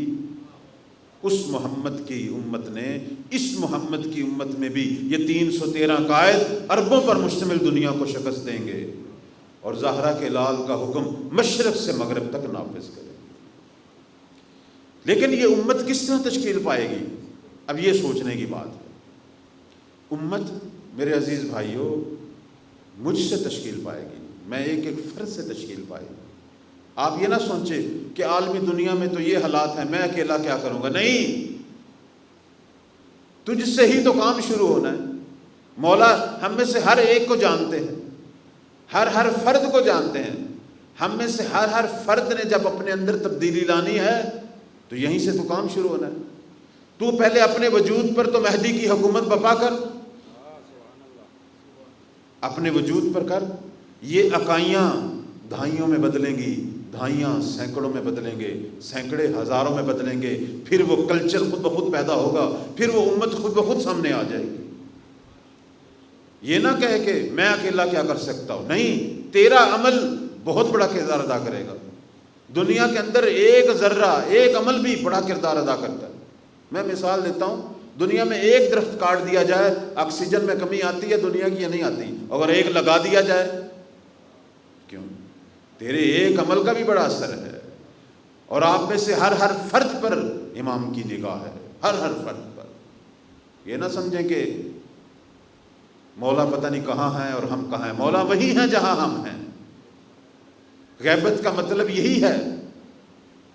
اس محمد کی امت نے، اس محمد کی امت میں بھی یہ 313 قائد اربوں پر مشتمل دنیا کو شکست دیں گے، اور زہرا کے لال کا حکم مشرق سے مغرب تک نافذ کریں گے۔ لیکن یہ امت کس طرح تشکیل پائے گی؟ اب یہ سوچنے کی بات ہے۔ امت میرے عزیز بھائیوں مجھ سے تشکیل پائے گی، میں ایک ایک فرد سے تشکیل پائے گی۔ آپ یہ نہ سوچیں کہ عالمی دنیا میں تو یہ حالات ہیں، میں اکیلا کیا کروں گا، نہیں، تجھ سے ہی تو کام شروع ہونا ہے۔ مولا ہم میں سے ہر ایک کو جانتے ہیں، ہر فرد کو جانتے ہیں، ہم میں سے ہر فرد نے جب اپنے اندر تبدیلی لانی ہے تو یہیں سے تو کام شروع ہونا ہے۔ تو پہلے اپنے وجود پر تو مہدی کی حکومت بپا کر، اپنے وجود پر کر، یہ اکائیاں دہائیوں میں بدلیں گی، دہائیاں سینکڑوں میں بدلیں گے، سینکڑے ہزاروں میں بدلیں گے، پھر وہ کلچر خود بخود پیدا ہوگا، پھر وہ امت خود بخود سامنے آ جائے گی۔ یہ نہ کہے کہ میں اکیلا کیا کر سکتا ہوں، نہیں، تیرا عمل بہت بڑا کردار ادا کرے گا۔ دنیا کے اندر ایک ذرہ، ایک عمل بھی بڑا کردار ادا کرتا ہے۔ میں مثال دیتا ہوں، دنیا میں ایک درخت کاٹ دیا جائے، آکسیجن میں کمی آتی ہے دنیا کی یا نہیں آتی؟ اگر ایک لگا دیا جائے، کیوں؟ تیرے ایک عمل کا بھی بڑا اثر ہے، اور آپ میں سے ہر فرد پر امام کی نگاہ ہے، ہر فرد پر۔ یہ نہ سمجھیں کہ مولا پتہ نہیں کہاں ہے اور ہم کہاں ہیں، مولا وہی ہیں جہاں ہم ہیں۔ غیبت کا مطلب یہی ہے،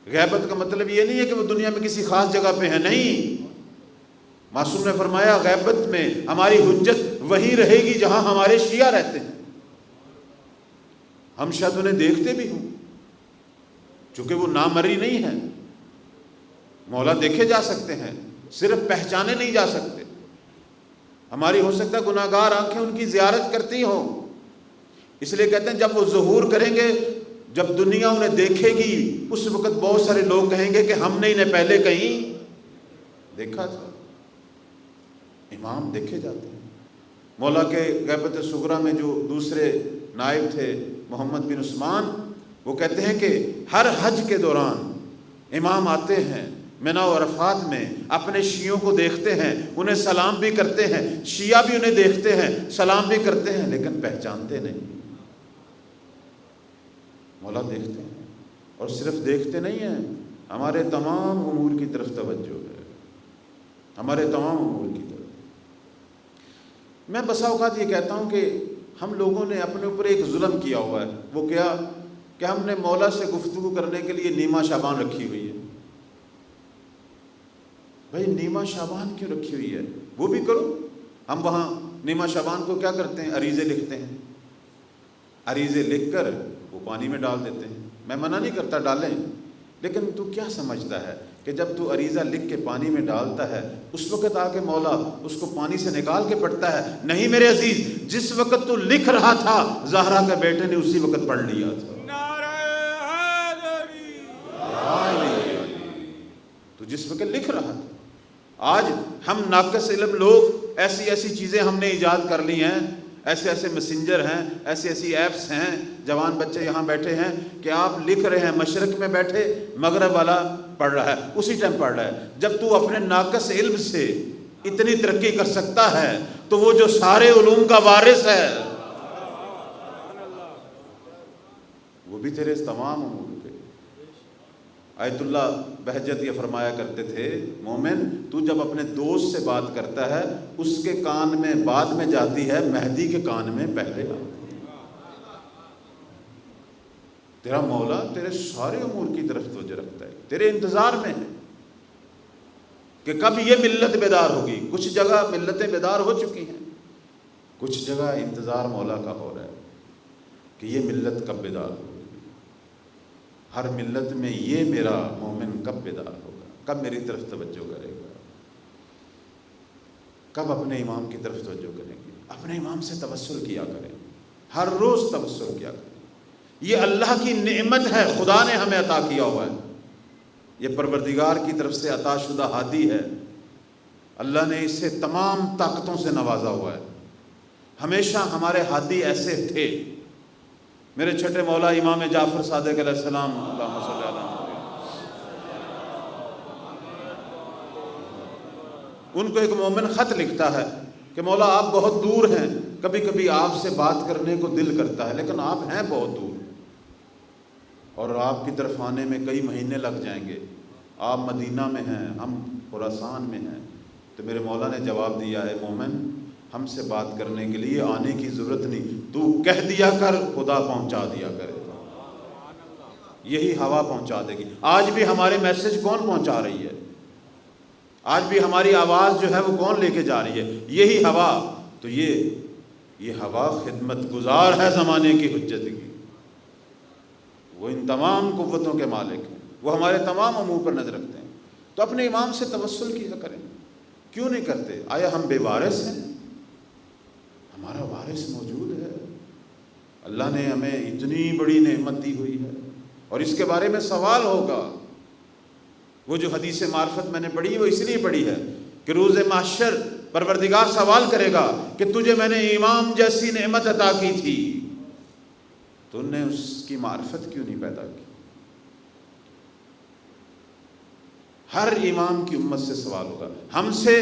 غیبت کا مطلب یہ نہیں ہے کہ وہ دنیا میں کسی خاص جگہ پہ ہے، نہیں، معصوم نے فرمایا غیبت میں ہماری حجت وہی رہے گی جہاں ہمارے شیعہ رہتے ہیں، ہم شاید انہیں دیکھتے بھی ہوں، چونکہ وہ نامری نہیں ہے۔ مولا دیکھے جا سکتے ہیں، صرف پہچانے نہیں جا سکتے۔ ہماری ہو سکتا ہے گناہگار آنکھیں ان کی زیارت کرتی ہوں، اس لیے کہتے ہیں جب وہ ظہور کریں گے، جب دنیا انہیں دیکھے گی، اس وقت بہت سارے لوگ کہیں گے کہ ہم نے انہیں پہلے کہیں دیکھا تھا۔ امام دیکھے جاتے ہیں۔ مولا کے غیبت صغریٰ میں جو دوسرے نائب تھے محمد بن عثمان، وہ کہتے ہیں کہ ہر حج کے دوران امام آتے ہیں مینا و عرفات میں، اپنے شیعوں کو دیکھتے ہیں، انہیں سلام بھی کرتے ہیں، شیعہ بھی انہیں دیکھتے ہیں، سلام بھی کرتے ہیں، لیکن پہچانتے نہیں۔ مولا دیکھتے ہیں، اور صرف دیکھتے نہیں ہیں، ہمارے تمام امور کی طرف توجہ ہے، ہمارے تمام امور کی طرف۔ میں بسا اوقات یہ کہتا ہوں کہ ہم لوگوں نے اپنے اوپر ایک ظلم کیا ہوا ہے، وہ کیا کہ ہم نے مولا سے گفتگو کرنے کے لیے نیمہ شعبان رکھی ہوئی ہے۔ بھائی نیمہ شعبان کیوں رکھی ہوئی ہے؟ وہ بھی کرو۔ ہم وہاں نیمہ شعبان کو کیا کرتے ہیں؟ عریضے لکھتے ہیں، عریضے لکھ کر وہ پانی میں ڈال دیتے ہیں۔ میں منع نہیں کرتا ڈالیں، لیکن تو کیا سمجھتا ہے کہ جب تو عریضہ لکھ کے پانی میں ڈالتا ہے اس وقت آ کے مولا اس کو پانی سے نکال کے پڑھتا ہے؟ نہیں میرے عزیز، جس وقت تو لکھ رہا تھا زہرا کے بیٹے نے اسی وقت پڑھ لیا تھا۔ تو جس وقت لکھ رہا تھا۔ آج ہم ناقص علم لوگ ایسی چیزیں ہم نے ایجاد کر لی ہیں، ایسے میسنجر ہیں، ایسی ایپس ہیں، جوان بچے یہاں بیٹھے ہیں کہ آپ لکھ رہے ہیں، مشرق میں بیٹھے مغرب والا پڑھ رہا ہے، اسی ٹائم پڑھ رہا ہے۔ جب تو اپنے ناقص علم سے اتنی ترقی کر سکتا ہے تو وہ جو سارے علوم کا وارث ہے وہ بھی تیرے تمام امور پہ۔ آیت اللہ بہجت یہ فرمایا کرتے تھے، مومن تو جب اپنے دوست سے بات کرتا ہے اس کے کان میں بعد میں جاتی ہے، مہدی کے کان میں پہلے آتی ہے۔ تیرا مولا تیرے سارے امور کی طرف توجہ رکھتا ہے، تیرے انتظار میں ہے کہ کب یہ ملت بیدار ہوگی۔ کچھ جگہ ملتیں بیدار ہو چکی ہیں، کچھ جگہ انتظار مولا کا ہو رہا ہے کہ یہ ملت کب بیدار ہوگی۔ ہر ملت میں یہ میرا مومن کب بیدار ہوگا، کب میری طرف توجہ کرے گا، کب اپنے امام کی طرف توجہ کریں گے۔ اپنے امام سے توسل کیا کریں، ہر روز توسل کیا کریں۔ یہ اللہ کی نعمت ہے، خدا نے ہمیں عطا کیا ہوا ہے، یہ پروردگار کی طرف سے عطا شدہ ہادی ہے، اللہ نے اسے تمام طاقتوں سے نوازا ہوا ہے۔ ہمیشہ ہمارے ہادی ایسے تھے۔ میرے چھٹے مولا امام جعفر صادق علیہ السلام، اللہم صلی اللہ علیہ وسلم، ان کو ایک مومن خط لکھتا ہے کہ مولا آپ بہت دور ہیں، کبھی کبھی آپ سے بات کرنے کو دل کرتا ہے، لیکن آپ ہیں بہت دور اور آپ کی طرف آنے میں کئی مہینے لگ جائیں گے، آپ مدینہ میں ہیں، ہم خراسان میں ہیں۔ تو میرے مولا نے جواب دیا، ہے مومن، ہم سے بات کرنے کے لیے آنے کی ضرورت نہیں، تو کہہ دیا کر، خدا پہنچا دیا کرے گا، یہی ہوا پہنچا دے گی۔ آج بھی ہمارے میسج کون پہنچا رہی ہے؟ آج بھی ہماری آواز جو ہے وہ کون لے کے جا رہی ہے؟ یہی ہوا۔ تو یہ ہوا خدمت گزار ہے زمانے کی حجت کی، وہ ان تمام قوتوں کے مالک ہیں، وہ ہمارے تمام امور پر نظر رکھتے ہیں۔ تو اپنے امام سے توسل کیا کریں۔ کیوں نہیں کرتے؟ آیا ہم بے وارث ہیں؟ ہمارا وارث موجود ہے، اللہ نے ہمیں اتنی بڑی نعمت دی ہوئی ہے، اور اس کے بارے میں سوال ہوگا۔ وہ جو حدیث معرفت میں نے پڑھی، وہ اس لیے پڑھی ہے کہ روز محشر پروردگار سوال کرے گا کہ تجھے میں نے امام جیسی نعمت عطا کی تھی، تو نے اس کی معرفت کیوں نہیں پیدا کی؟ ہر امام کی امت سے سوال ہوگا۔ ہم سے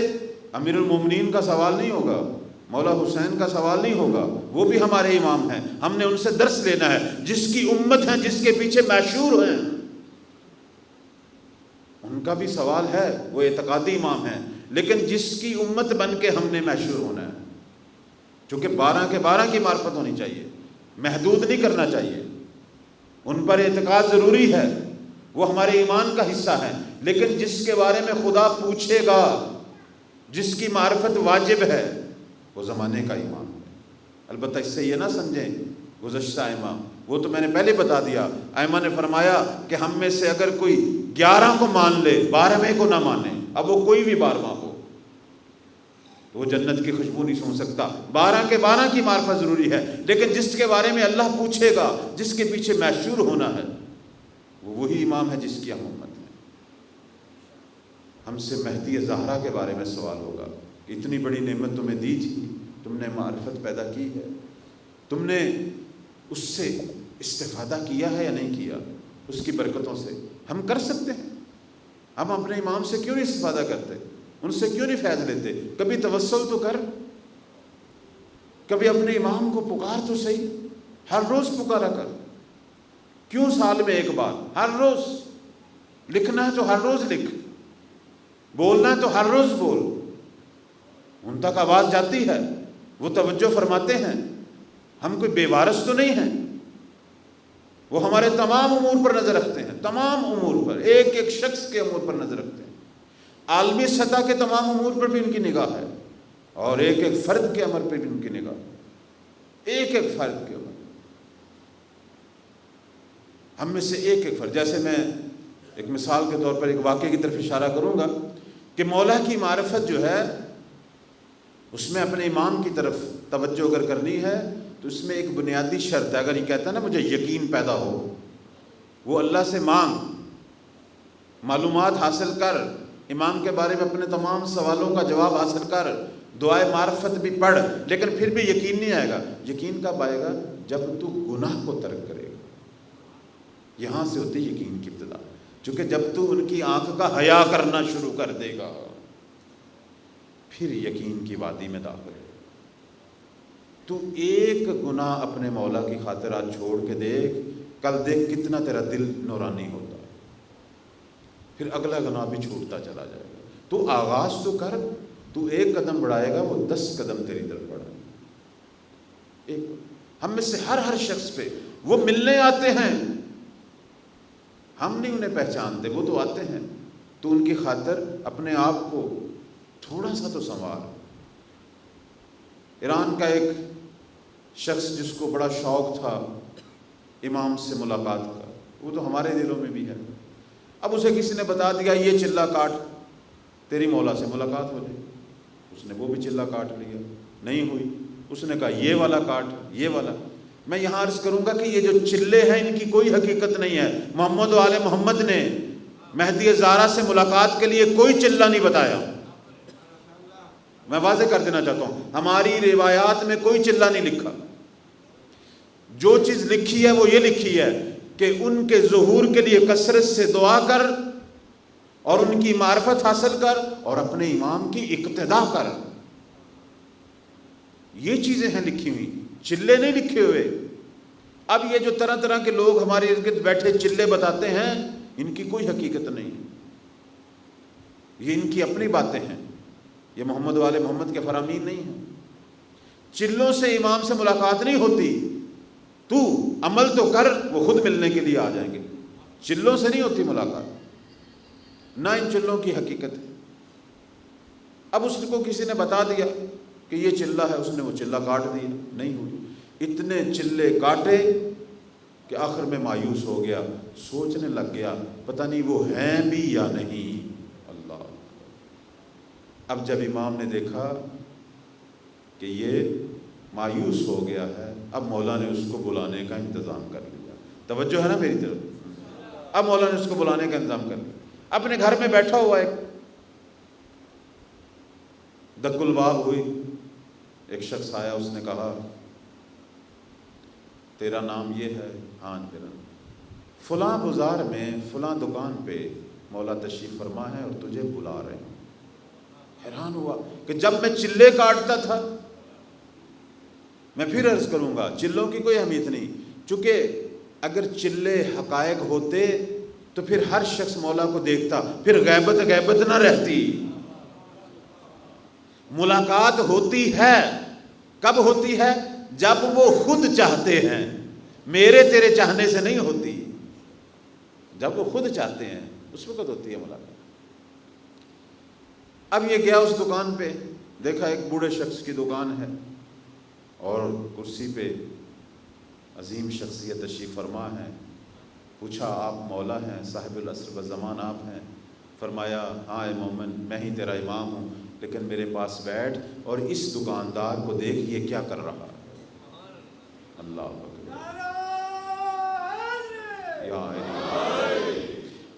امیر المومنین کا سوال نہیں ہوگا، مولا حسین کا سوال نہیں ہوگا، وہ بھی ہمارے امام ہیں، ہم نے ان سے درس لینا ہے۔ جس کی امت ہے، جس کے پیچھے معشور ہیں، ان کا بھی سوال ہے، وہ اعتقادی امام ہیں، لیکن جس کی امت بن کے ہم نے معشور ہونا ہے، چونکہ 12 کے 12 کی معرفت ہونی چاہیے، محدود نہیں کرنا چاہیے۔ ان پر اعتقاد ضروری ہے، وہ ہمارے ایمان کا حصہ ہے، لیکن جس کے بارے میں خدا پوچھے گا، جس کی معرفت واجب ہے، وہ زمانے کا امام ہے۔ البتہ اس سے یہ نہ سمجھیں گزشتہ امام، وہ تو میں نے پہلے بتا دیا، ائمہ نے فرمایا کہ ہم میں سے اگر کوئی 11 کو مان لے، 12ویں کو نہ مانے، اب وہ کوئی بھی 12واں ہو، تو وہ جنت کی خوشبو نہیں سونگھ سکتا۔ 12 کے 12 کی معرفت ضروری ہے، لیکن جس کے بارے میں اللہ پوچھے گا، جس کے پیچھے معشور ہونا ہے، وہ وہی امام ہے جس کی ہم امت ہے۔ ہم سے مہدی زہرا کے بارے میں سوال ہوگا، اتنی بڑی نعمت تمہیں دی تھی، تم نے معرفت پیدا کی ہے، تم نے اس سے استفادہ کیا ہے یا نہیں کیا؟ اس کی برکتوں سے ہم کر سکتے ہیں، ہم اپنے امام سے کیوں نہیں استفادہ کرتے؟ ان سے کیوں نہیں فیض لیتے؟ کبھی توسل تو کر، کبھی اپنے امام کو پکار تو صحیح، ہر روز پکارا کر، کیوں سال میں ایک بار؟ ہر روز لکھنا ہے تو ہر روز لکھ، بولنا ہے تو ہر روز بول، ان تک آواز جاتی ہے، وہ توجہ فرماتے ہیں، ہم کوئی بے وارث تو نہیں ہیں، وہ ہمارے تمام امور پر نظر رکھتے ہیں، تمام امور پر، ایک ایک شخص کے امور پر نظر رکھتے ہیں، عالمی سطح کے تمام امور پر بھی ان کی نگاہ ہے، اور ایک ایک فرد کے امر پہ بھی ان کی نگاہ ہے، ایک ایک فرد کے امر۔ ہم میں سے ایک ایک فرد، جیسے میں ایک مثال کے طور پر ایک واقعے کی طرف اشارہ کروں گا کہ مولا کی معرفت جو ہے، اس میں اپنے امام کی طرف توجہ اگر کرنی ہے تو اس میں ایک بنیادی شرط ہے، اگر یہ کہتا ہے نا مجھے یقین پیدا ہو، وہ اللہ سے مانگ، معلومات حاصل کر، امام کے بارے میں اپنے تمام سوالوں کا جواب حاصل کر، دعائے معرفت بھی پڑھ، لیکن پھر بھی یقین نہیں آئے گا۔ یقین کب آئے گا؟ جب تو گناہ کو ترک کرے گا، یہاں سے ہوتی یقین کی ابتدا، چونکہ جب تو ان کی آنکھ کا حیا کرنا شروع کر دے گا، پھر یقین کی وادی میں داخل ہے۔ تو ایک گناہ اپنے مولا کی خاطر آج چھوڑ کے دیکھ، کل دیکھ کتنا تیرا دل نورانی ہوتا ہے، پھر اگلا گناہ بھی چھوٹتا چلا جائے گا۔ تو آغاز تو کر، تو ایک قدم بڑھائے گا، وہ 10 قدم تیری طرف بڑھائے گا۔ ایک ہم میں سے ہر شخص پہ وہ ملنے آتے ہیں، ہم نہیں انہیں پہچانتے، وہ تو آتے ہیں، تو ان کی خاطر اپنے آپ کو تھوڑا سا تو سنوار۔ ایران کا ایک شخص جس کو بڑا شوق تھا امام سے ملاقات کا، وہ تو ہمارے دلوں میں بھی ہے، اب اسے کسی نے بتا دیا یہ چلہ کاٹ، تیری مولا سے ملاقات ہو جائے، اس نے وہ بھی چلہ کاٹ لیا، نہیں ہوئی، اس نے کہا یہ والا کاٹ، یہ والا۔ میں یہاں عرض کروں گا کہ یہ جو چلے ہیں ان کی کوئی حقیقت نہیں ہے۔ محمد و آل محمد نے مہدی زہرا سے ملاقات کے لیے کوئی چلہ نہیں بتایا۔ میں واضح کر دینا چاہتا ہوں، ہماری روایات میں کوئی چلہ نہیں لکھا۔ جو چیز لکھی ہے وہ یہ لکھی ہے کہ ان کے ظہور کے لیے کثرت سے دعا کر اور ان کی معرفت حاصل کر اور اپنے امام کی اقتداء کر۔ یہ چیزیں ہیں لکھی ہوئی، چلے نہیں لکھے ہوئے۔ اب یہ جو طرح طرح کے لوگ ہمارے ارد گرد بیٹھے چلے بتاتے ہیں، ان کی کوئی حقیقت نہیں، یہ ان کی اپنی باتیں ہیں، یہ محمد والے محمد کے فرامین نہیں ہیں۔ چلوں سے امام سے ملاقات نہیں ہوتی، تو عمل تو کر، وہ خود ملنے کے لیے آ جائیں گے۔ چلوں سے نہیں ہوتی ملاقات، نہ ان چلوں کی حقیقت ہے۔ اب اس کو کسی نے بتا دیا کہ یہ چلہ ہے، اس نے وہ چلہ کاٹ دیا، نہیں ہوئی۔ اتنے چلے کاٹے کہ آخر میں مایوس ہو گیا، سوچنے لگ گیا پتہ نہیں وہ ہیں بھی یا نہیں۔ اللہ، اب جب امام نے دیکھا کہ یہ مایوس ہو گیا ہے، اب مولا نے اس کو بلانے کا انتظام کر لیا۔ توجہ ہے نا میری طرف؟ اب مولا نے اس کو بلانے کا انتظام کر لیا۔ اپنے گھر میں بیٹھا ہوا ایک دق الباب ہوئی، ایک شخص آیا، اس نے کہا تیرا نام یہ ہے؟ ہاں میرا فلاں بازار میں فلاں دکان پہ مولا تشریف فرما ہے اور تجھے بلا رہے ہیں۔ حیران ہوا کہ جب میں چلے کاٹتا تھا، میں پھر عرض کروں گا چلوں کی کوئی اہمیت نہیں، چونکہ اگر چلے حقائق ہوتے تو پھر ہر شخص مولا کو دیکھتا، پھر غیبت نہ رہتی۔ ملاقات ہوتی ہے، کب ہوتی ہے؟ جب وہ خود چاہتے ہیں، میرے تیرے چاہنے سے نہیں ہوتی۔ جب وہ خود چاہتے ہیں اس وقت ہوتی ہے ملاقات۔ اب یہ گیا اس دکان پہ، دیکھا ایک بوڑھے شخص کی دکان ہے اور کرسی پہ عظیم شخصیت تشریف فرما ہے۔ پوچھا آپ مولا ہیں، صاحب العصر والزمان آپ ہیں؟ فرمایا ہاں اے مومن، میں ہی تیرا امام ہوں، لیکن میرے پاس بیٹھ اور اس دکاندار کو دیکھ یہ کیا کر رہا ہے۔ اللہ اکبر، یا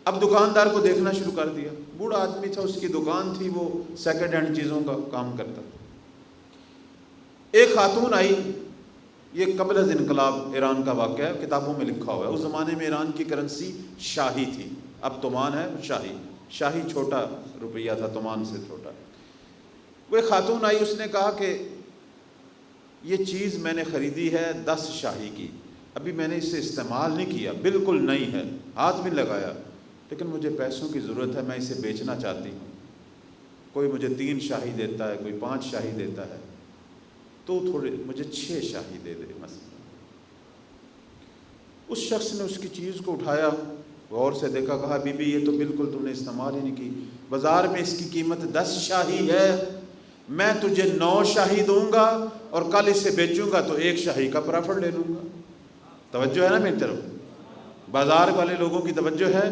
اب دکاندار کو دیکھنا شروع کر دیا۔ بوڑھا آدمی تھا، اس کی دکان تھی، وہ سیکنڈ ہینڈ چیزوں کا کام کرتا۔ ایک خاتون آئی، یہ قبل از انقلاب ایران کا واقعہ ہے، کتابوں میں لکھا ہوا ہے۔ اس زمانے میں ایران کی کرنسی شاہی تھی، اب تومان ہے، شاہی چھوٹا روپیہ تھا، تومان سے چھوٹا۔ وہ ایک خاتون آئی، اس نے کہا کہ یہ چیز میں نے خریدی ہے 10 شاہی کی، ابھی میں نے اسے استعمال نہیں کیا، بالکل نہیں ہے، ہاتھ بھی لگایا، لیکن مجھے پیسوں کی ضرورت ہے، میں اسے بیچنا چاہتی ہوں۔ کوئی مجھے 3 شاہی دیتا ہے، کوئی 5 شاہی دیتا ہے، تو تھوڑے مجھے 6 شاہی دے دے مثلا۔ اس شخص نے اس کی چیز کو اٹھایا، غور سے دیکھا، کہا بی بی یہ تو بالکل تم نے استعمال ہی نہیں کی، بازار میں اس کی قیمت 10 شاہی ہے، میں تجھے 9 شاہی دوں گا اور کل اسے بیچوں گا تو 1 شاہی کا پرافٹ لے لوں گا۔ توجہ ہے نا میری طرف؟ بازار والے لوگوں کی توجہ ہے؟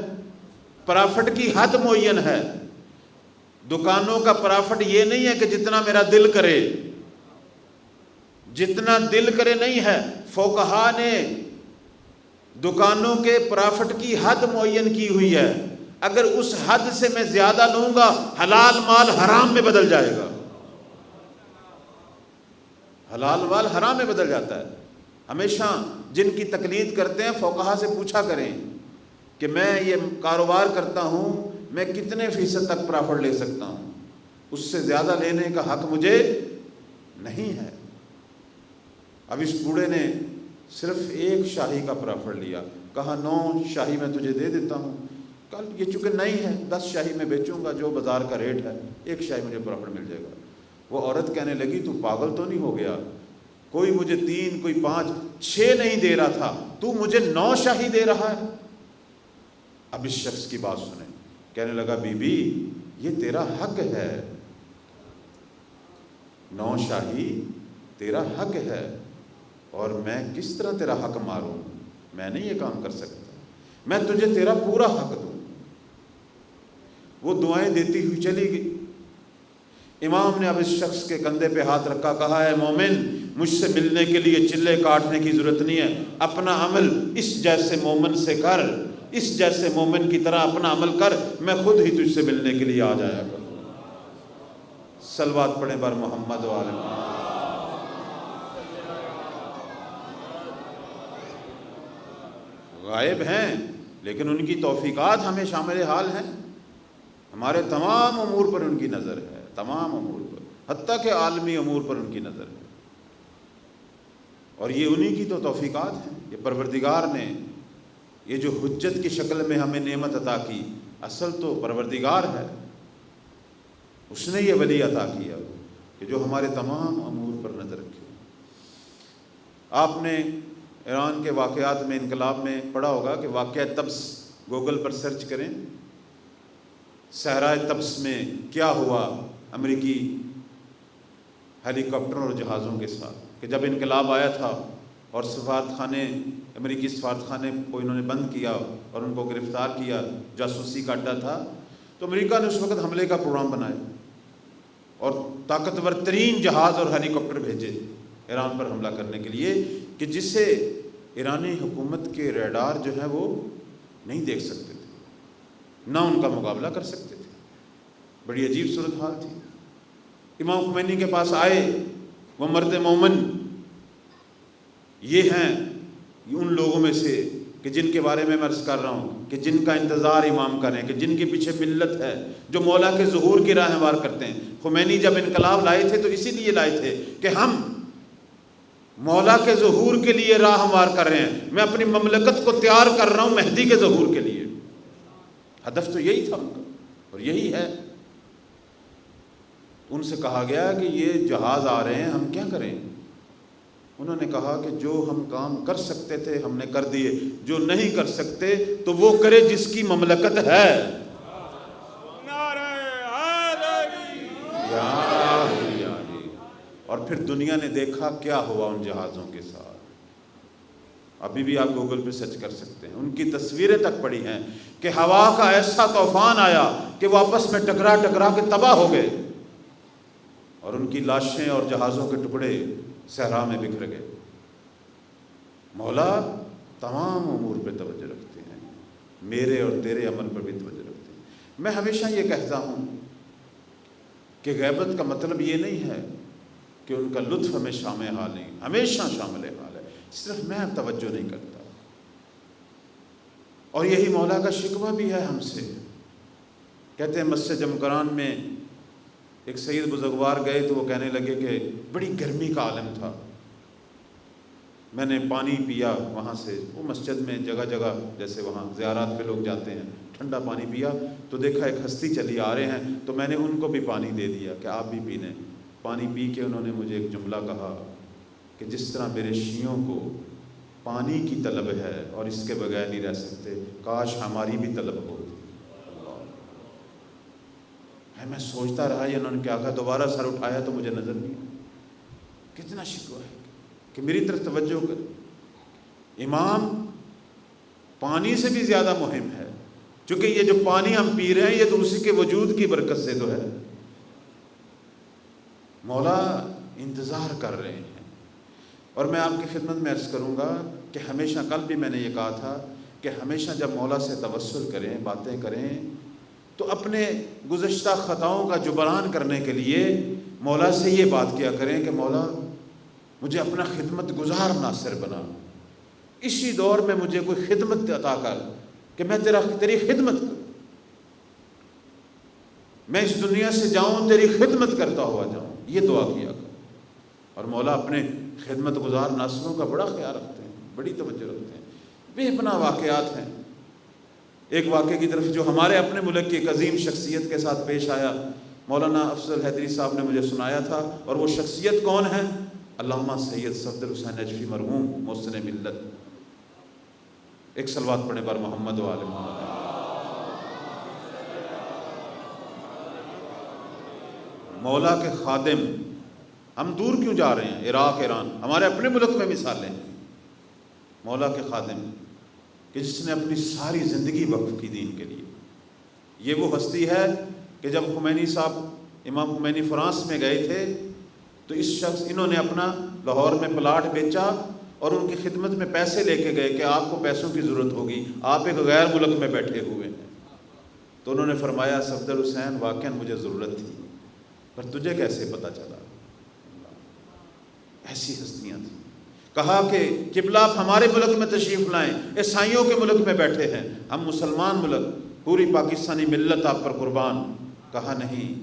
پرافٹ کی حد معین ہے، دکانوں کا پرافٹ یہ نہیں ہے کہ جتنا میرا دل کرے، جتنا دل کرے نہیں ہے۔ فقہا نے دکانوں کے پرافٹ کی حد معین کی ہوئی ہے، اگر اس حد سے میں زیادہ لوں گا حلال مال حرام میں بدل جائے گا، حلال مال حرام میں بدل جاتا ہے۔ ہمیشہ جن کی تقلید کرتے ہیں فقہا سے پوچھا کریں کہ میں یہ کاروبار کرتا ہوں، میں کتنے فیصد تک پرافٹ لے سکتا ہوں، اس سے زیادہ لینے کا حق مجھے نہیں ہے۔ اب اس بوڑھے نے صرف 1 شاہی کا پرافٹ لیا، کہا 9 شاہی میں تجھے دے دیتا ہوں، کل یہ چونکہ نہیں ہے 10 شاہی میں بیچوں گا جو بازار کا ریٹ ہے، 1 شاہی مجھے پرافٹ مل جائے گا۔ وہ عورت کہنے لگی تو پاگل تو نہیں ہو گیا، کوئی مجھے 3 کوئی 5 6 نہیں دے رہا تھا، تو مجھے 9 شاہی دے رہا ہے۔ اب اس شخص کی بات سنیں، کہنے لگا بی بی یہ تیرا حق ہے، 9 شاہی تیرا حق ہے، اور میں کس طرح تیرا حق ماروں؟ میں نہیں یہ کام کر سکتا، میں تجھے تیرا پورا حق دوں۔ وہ دعائیں دیتی ہوئی چلی گئی۔ امام نے اب اس شخص کے کندھے پہ ہاتھ رکھا، کہا ہے مومن مجھ سے ملنے کے لیے چلے کاٹنے کی ضرورت نہیں ہے، اپنا عمل اس جیسے مومن سے کر، اس جیسے مومن کی طرح اپنا عمل کر، میں خود ہی تجھ سے ملنے کے لیے آ جایا کروں۔ صلوات پڑھیں بر محمد و آل محمد۔ غائب ہیں لیکن ان کی توفیقات ہمیں شامل حال ہیں، ہمارے تمام امور پر ان کی نظر ہے، تمام امور پر، حتیٰ کہ عالمی امور پر ان کی نظر ہے، اور یہ انہی کی تو توفیقات ہیں۔ یہ پروردگار نے یہ جو حجت کی شکل میں ہمیں نعمت عطا کی، اصل تو پروردگار ہے، اس نے یہ ولی عطا کیا کہ جو ہمارے تمام امور پر نظر رکھے۔ آپ نے ایران کے واقعات میں، انقلاب میں پڑھا ہوگا کہ واقعہ طبس، گوگل پر سرچ کریں، صحرائے طبس میں کیا ہوا امریکی ہیلی کاپٹروں اور جہازوں کے ساتھ، کہ جب انقلاب آیا تھا اور سفارتخانے، امریکی سفارتخانے کو انہوں نے بند کیا اور ان کو گرفتار کیا، جاسوسی کا اڈا تھا، تو امریکہ نے اس وقت حملے کا پروگرام بنایا اور طاقتور ترین جہاز اور ہیلی کاپٹر بھیجے ایران پر حملہ کرنے کے لیے، کہ جس سے ایرانی حکومت کے ریڈار جو ہیں وہ نہیں دیکھ سکتے تھے، نہ ان کا مقابلہ کر سکتے تھے۔ بڑی عجیب صورتحال تھی۔ امام خمینی کے پاس آئے، وہ مرد مومن، یہ ہیں ان لوگوں میں سے کہ جن کے بارے میں عرض کر رہا ہوں کہ جن کا انتظار امام کریں، کہ جن کے پیچھے ملت ہے، جو مولا کے ظہور کی راہ ہموار کرتے ہیں۔ خمینی جب انقلاب لائے تھے تو اسی لیے لائے تھے کہ ہم مولا کے ظہور کے لیے راہ ہموار کر رہے ہیں، میں اپنی مملکت کو تیار کر رہا ہوں مہدی کے ظہور کے لیے۔ ہدف تو یہی تھا ان کا، اور یہی ہے۔ ان سے کہا گیا کہ یہ جہاز آ رہے ہیں، ہم کیا کریں؟ انہوں نے کہا کہ جو ہم کام کر سکتے تھے ہم نے کر دیے، جو نہیں کر سکتے تو وہ کرے جس کی مملکت ہے۔ اور پھر دنیا نے دیکھا کیا ہوا ان جہازوں کے ساتھ۔ ابھی بھی آپ گوگل پہ سرچ کر سکتے ہیں، ان کی تصویریں تک پڑی ہیں کہ ہوا کا ایسا طوفان آیا کہ وہ آپس میں ٹکرا ٹکرا کے تباہ ہو گئے، اور ان کی لاشیں اور جہازوں کے ٹکڑے صحرا میں بکھر گئے۔ مولا تمام امور پہ توجہ رکھتے ہیں، میرے اور تیرے عمل پر بھی توجہ رکھتے ہیں۔ میں ہمیشہ یہ کہتا ہوں کہ غیبت کا مطلب یہ نہیں ہے کہ ان کا لطف ہمیں شامل حال نہیں، ہمیشہ شامل حال ہے، صرف میں توجہ نہیں کرتا۔ اور یہی مولا کا شکوہ بھی ہے ہم سے۔ کہتے ہیں مسجد جمکران میں ایک سید بزرگوار گئے تو وہ کہنے لگے کہ بڑی گرمی کا عالم تھا، میں نے پانی پیا وہاں سے، وہ مسجد میں جگہ جگہ جیسے وہاں زیارات پہ لوگ جاتے ہیں، ٹھنڈا پانی پیا تو دیکھا ایک ہستی چلی آ رہے ہیں، تو میں نے ان کو بھی پانی دے دیا کہ آپ بھی پی لیں۔ پانی پی کے انہوں نے مجھے ایک جملہ کہا کہ جس طرح میرے شیعوں کو پانی کی طلب ہے اور اس کے بغیر نہیں رہ سکتے، کاش ہماری بھی طلب ہو۔ میں سوچتا رہا، یہ انہوں نے کیا کہا، دوبارہ سر اٹھایا تو مجھے نظر نہیں آیا۔ کتنا شکوہ ہے کہ میری طرف توجہ کر۔ امام پانی سے بھی زیادہ مہم ہے، چونکہ یہ جو پانی ہم پی رہے ہیں یہ تو اسی کے وجود کی برکت سے تو ہے۔ مولا انتظار کر رہے ہیں، اور میں آپ کی خدمت میں عرض کروں گا کہ ہمیشہ، کل بھی میں نے یہ کہا تھا کہ ہمیشہ جب مولا سے توسل کریں، باتیں کریں، تو اپنے گزشتہ خطاؤں کا جبران کرنے کے لیے مولا سے یہ بات کیا کریں کہ مولا مجھے اپنا خدمت گزار ناصر بنا، اسی دور میں مجھے کوئی خدمت عطا کر کہ میں تیری خدمت کروں، میں اس دنیا سے جاؤں تیری خدمت کرتا ہوا جاؤں، یہ دعا کیا کر۔ اور مولا اپنے خدمت گزار ناصروں کا بڑا خیال رکھتے ہیں، بڑی توجہ رکھتے ہیں۔ بے پناہ واقعات ہیں۔ ایک واقعے کی طرف جو ہمارے اپنے ملک کی ایک عظیم شخصیت کے ساتھ پیش آیا، مولانا افضل حیدری صاحب نے مجھے سنایا تھا، اور وہ شخصیت کون ہے؟ علامہ سید صفدر حسین نجفی مرحوم محسن ملت۔ ایک صلوات پڑھیں بر محمد و آل محمد۔ مولا کے خادم، ہم دور کیوں جا رہے ہیں؟ عراق، ایران، ہمارے اپنے ملک میں مثالیں ہیں۔ مولا کے خادم کہ جس نے اپنی ساری زندگی وقف کی دین کے لیے۔ یہ وہ ہستی ہے کہ جب خمینی صاحب، امام خمینی فرانس میں گئے تھے تو اس شخص انہوں نے اپنا لاہور میں پلاٹ بیچا اور ان کی خدمت میں پیسے لے کے گئے کہ آپ کو پیسوں کی ضرورت ہوگی، آپ ایک غیر ملک میں بیٹھے ہوئے ہیں۔ تو انہوں نے فرمایا صفدر حسین واقعاً مجھے ضرورت تھی، پر تجھے کیسے پتہ چلا؟ ایسی ہستیاں تھیں۔ کہا کہ قبلہ آپ ہمارے ملک میں تشریف لائیں، عیسائیوں کے ملک میں بیٹھے ہیں، ہم مسلمان ملک، پوری پاکستانی ملت آپ پر قربان۔ کہا نہیں،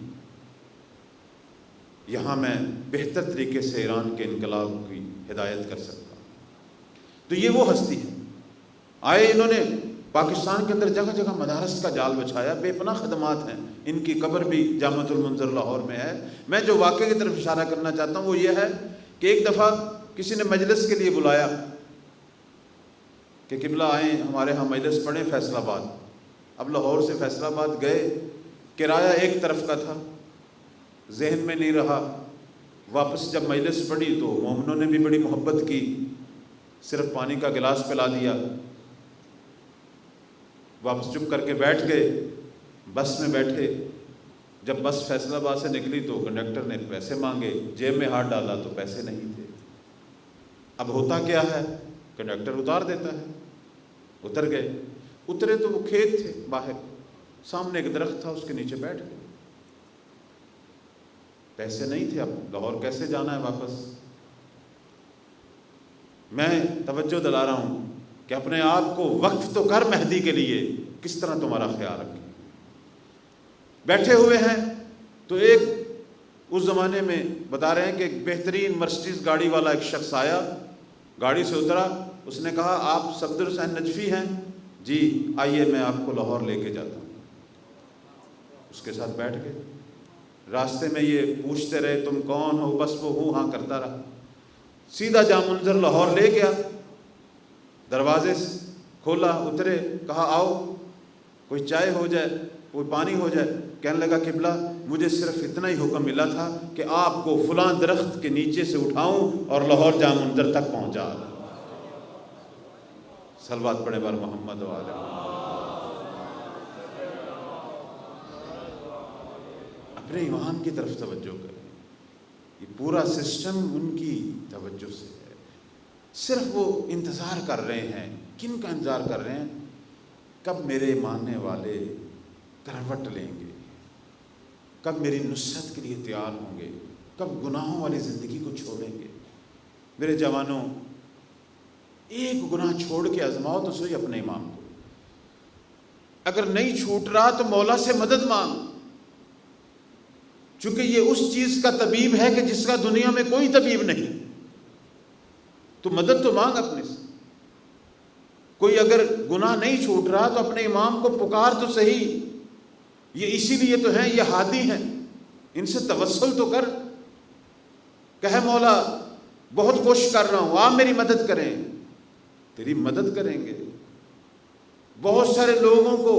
یہاں میں بہتر طریقے سے ایران کے انقلاب کی ہدایت کر سکتا ہوں۔ تو یہ وہ ہستی ہے۔ آئے انہوں نے پاکستان کے اندر جگہ جگہ مدارس کا جال بچھایا، بے پناہ خدمات ہیں، ان کی قبر بھی جامعۃ المنظر لاہور میں ہے۔ میں جو واقعے کی طرف اشارہ کرنا چاہتا ہوں وہ یہ ہے کہ ایک دفعہ کسی نے مجلس کے لیے بلایا کہ قبلہ آئیں ہمارے ہاں مجلس پڑھیں فیصل آباد۔ اب لاہور سے فیصل آباد گئے، کرایہ ایک طرف کا تھا، ذہن میں نہیں رہا۔ واپس جب مجلس پڑھی تو مومنوں نے بھی بڑی محبت کی، صرف پانی کا گلاس پلا دیا، واپس چپ کر کے بیٹھ گئے۔ بس میں بیٹھے، جب بس فیصل آباد سے نکلی تو کنڈکٹر نے پیسے مانگے، جیب میں ہاتھ ڈالا تو پیسے نہیں تھے۔ اب ہوتا کیا ہے، کنڈکٹر اتار دیتا ہے۔ اتر گئے، اترے تو وہ کھیت تھے باہر، سامنے ایک درخت تھا، اس کے نیچے بیٹھ گئے۔ پیسے نہیں تھے، اب لاہور کیسے جانا ہے واپس؟ میں توجہ دلا رہا ہوں کہ اپنے آپ کو وقف تو کر مہدی کے لیے، کس طرح تمہارا خیال رکھیں۔ بیٹھے ہوئے ہیں تو ایک اس زمانے میں بتا رہے ہیں کہ ایک بہترین مرسڈیز گاڑی والا ایک شخص آیا، گاڑی سے اترا، اس نے کہا آپ صفدر حسین نجفی ہیں؟ جی آئیے میں آپ کو لاہور لے کے جاتا ہوں۔ اس کے ساتھ بیٹھ گئے، راستے میں یہ پوچھتے رہے تم کون ہو، بس وہ ہوں ہاں کرتا رہا، سیدھا جامع منظر لاہور لے گیا، دروازے سے کھولا، اترے، کہا آؤ کوئی چائے ہو جائے، کوئی پانی ہو جائے۔ کہنے لگا قبلہ مجھے صرف اتنا ہی حکم ملا تھا کہ آپ کو فلاں درخت کے نیچے سے اٹھاؤں اور لاہور جامع منظر تک پہنچا۔ صلوات پڑھے بار محمد و آلہ محمد۔ اپنے امام کی طرف توجہ کریں، یہ پورا سسٹم ان کی توجہ سے ہے۔ صرف وہ انتظار کر رہے ہیں، کن کا انتظار کر رہے ہیں؟ کب میرے ماننے والے کروٹ لیں گے، کب میری نصرت کے لیے تیار ہوں گے، کب گناہوں والی زندگی کو چھوڑیں گے۔ میرے جوانوں، ایک گناہ چھوڑ کے آزماؤ تو صحیح اپنے امام کو، اگر نہیں چھوٹ رہا تو مولا سے مدد مانگ، چونکہ یہ اس چیز کا طبیب ہے کہ جس کا دنیا میں کوئی طبیب نہیں، تو مدد تو مانگ اپنے سے۔ کوئی اگر گناہ نہیں چھوٹ رہا تو اپنے امام کو پکار تو صحیح، یہ اسی لیے تو ہیں، یہ ہادی ہیں، ان سے توسل تو کر، کہے مولا بہت کوشش کر رہا ہوں، آپ میری مدد کریں، تیری مدد کریں گے۔ بہت سارے لوگوں کو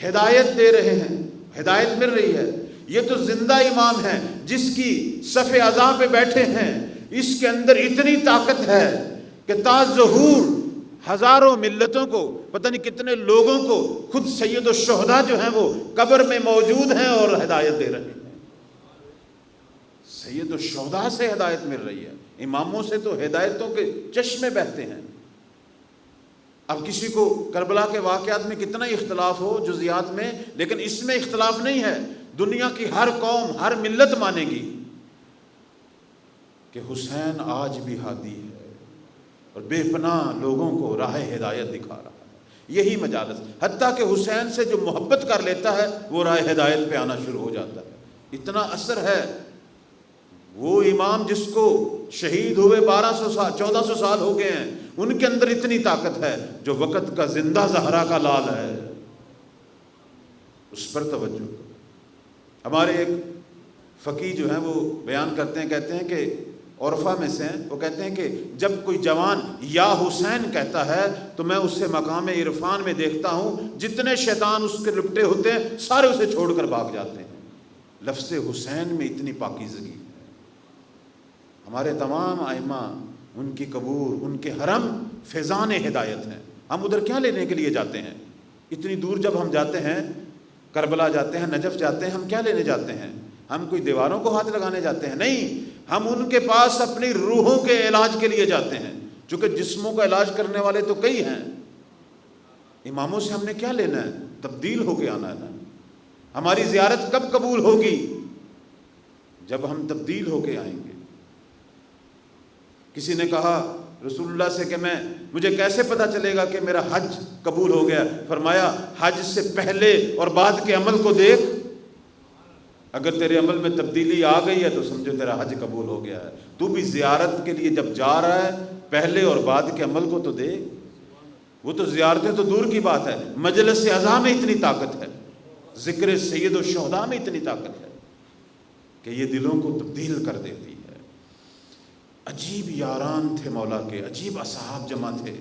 ہدایت دے رہے ہیں، ہدایت مل رہی ہے۔ یہ تو زندہ امام ہے جس کی صف اعضاء پہ بیٹھے ہیں، اس کے اندر اتنی طاقت ہے کہ تا ظہور ہزاروں ملتوں کو، پتہ نہیں کتنے لوگوں کو، خود سید الشہداء جو ہیں وہ قبر میں موجود ہیں اور ہدایت دے رہے ہیں۔ سید الشہداء سے ہدایت مل رہی ہے، اماموں سے تو ہدایتوں کے چشمے بہتے ہیں۔ اب کسی کو کربلا کے واقعات میں کتنا اختلاف ہو جزیات میں، لیکن اس میں اختلاف نہیں ہے، دنیا کی ہر قوم، ہر ملت مانے گی کہ حسین آج بھی ہادی ہے اور بے پناہ لوگوں کو راہ ہدایت دکھا رہا ہے۔ یہی مجالس، حتیٰ کہ حسین سے جو محبت کر لیتا ہے وہ راہ ہدایت پہ آنا شروع ہو جاتا ہے، اتنا اثر ہے۔ وہ امام جس کو شہید ہوئے 1400 سال ہو گئے ہیں، ان کے اندر اتنی طاقت ہے، جو وقت کا زندہ زہرا کا لال ہے، اس پر توجہ کرو۔ ہمارے ایک فقیہ جو ہیں وہ بیان کرتے ہیں، کہتے ہیں کہ عرفہ میں سے ہیں، وہ کہتے ہیں کہ جب کوئی جوان یا حسین کہتا ہے تو میں اسے مقام عرفان میں دیکھتا ہوں، جتنے شیطان اس کے لپٹے ہوتے ہیں سارے اسے چھوڑ کر بھاگ جاتے ہیں۔ لفظ حسین میں اتنی پاکیزگی ہے۔ ہمارے تمام ائمہ، ان کی قبور، ان کے حرم فیضان ہدایت ہیں۔ ہم ادھر کیا لینے کے لیے جاتے ہیں؟ اتنی دور جب ہم جاتے ہیں، کربلا جاتے ہیں، نجف جاتے ہیں، ہم کیا لینے جاتے ہیں؟ ہم کوئی دیواروں کو ہاتھ لگانے جاتے ہیں؟ نہیں، ہم ان کے پاس اپنی روحوں کے علاج کے لیے جاتے ہیں، چونکہ جسموں کا علاج کرنے والے تو کئی ہیں۔ اماموں سے ہم نے کیا لینا ہے؟ تبدیل ہو کے آنا ہے۔ ہماری زیارت کب قبول ہوگی؟ جب ہم تبدیل ہو کے آئیں گے۔ کسی نے کہا رسول اللہ سے کہ مجھے کیسے پتہ چلے گا کہ میرا حج قبول ہو گیا؟ فرمایا حج سے پہلے اور بعد کے عمل کو دیکھ، اگر تیرے عمل میں تبدیلی آ گئی ہے تو سمجھو تیرا حج قبول ہو گیا ہے۔ تو بھی زیارت کے لیے جب جا رہا ہے پہلے اور بعد کے عمل کو تو دیکھ۔ وہ تو زیارتیں تو دور کی بات ہے، مجلس اعزاء میں اتنی طاقت ہے، ذکر سید الشہداء میں اتنی طاقت ہے کہ یہ دلوں کو تبدیل کر دیتی ہے۔ عجیب یاران تھے مولا کے، عجیب اصحاب جمع تھے۔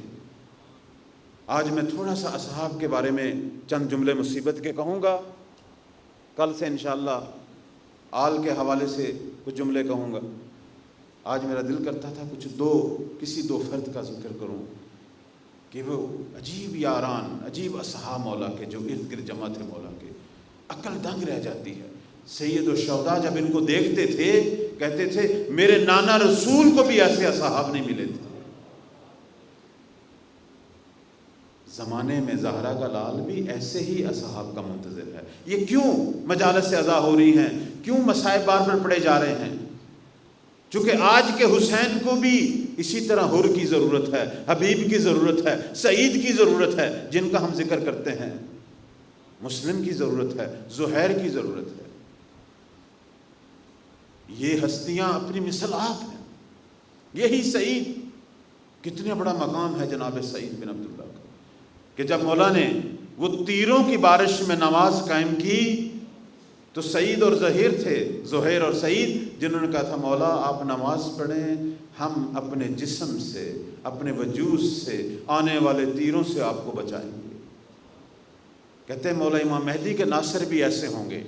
آج میں تھوڑا سا اصحاب کے بارے میں چند جملے مصیبت کے کہوں گا، کل سے انشاءاللہ آل کے حوالے سے کچھ جملے کہوں گا۔ آج میرا دل کرتا تھا کسی دو فرد کا ذکر کروں کہ وہ عجیب یاران، عجیب اصحاب مولا کے جو ارد گرد جمع تھے مولا کے، عقل دنگ رہ جاتی ہے۔ سید الشہداء جب ان کو دیکھتے تھے کہتے تھے میرے نانا رسول کو بھی ایسے اصحاب نہیں ملے تھے۔ زمانے میں زہرا کا لال بھی ایسے ہی اصحاب کا منتظر ہے۔ یہ کیوں مجالس اعزاء ہو رہی ہیں، کیوں مصائب بار بار پڑے جا رہے ہیں؟ چونکہ آج کے حسین کو بھی اسی طرح حر کی ضرورت ہے، حبیب کی ضرورت ہے، سعید کی ضرورت ہے جن کا ہم ذکر کرتے ہیں، مسلم کی ضرورت ہے، زہیر کی ضرورت ہے۔ یہ ہستیاں اپنی مثل آپ ہیں۔ یہی سعید، کتنے بڑا مقام ہے جناب سعید بن عبداللہ کا کہ جب مولا نے وہ تیروں کی بارش میں نماز قائم کی تو سعید اور زہیر اور سعید جنہوں نے کہا تھا مولا آپ نماز پڑھیں، ہم اپنے جسم سے، اپنے وجود سے آنے والے تیروں سے آپ کو بچائیں گے۔ کہتے ہیں مولا امام مہدی کے ناصر بھی ایسے ہوں گے،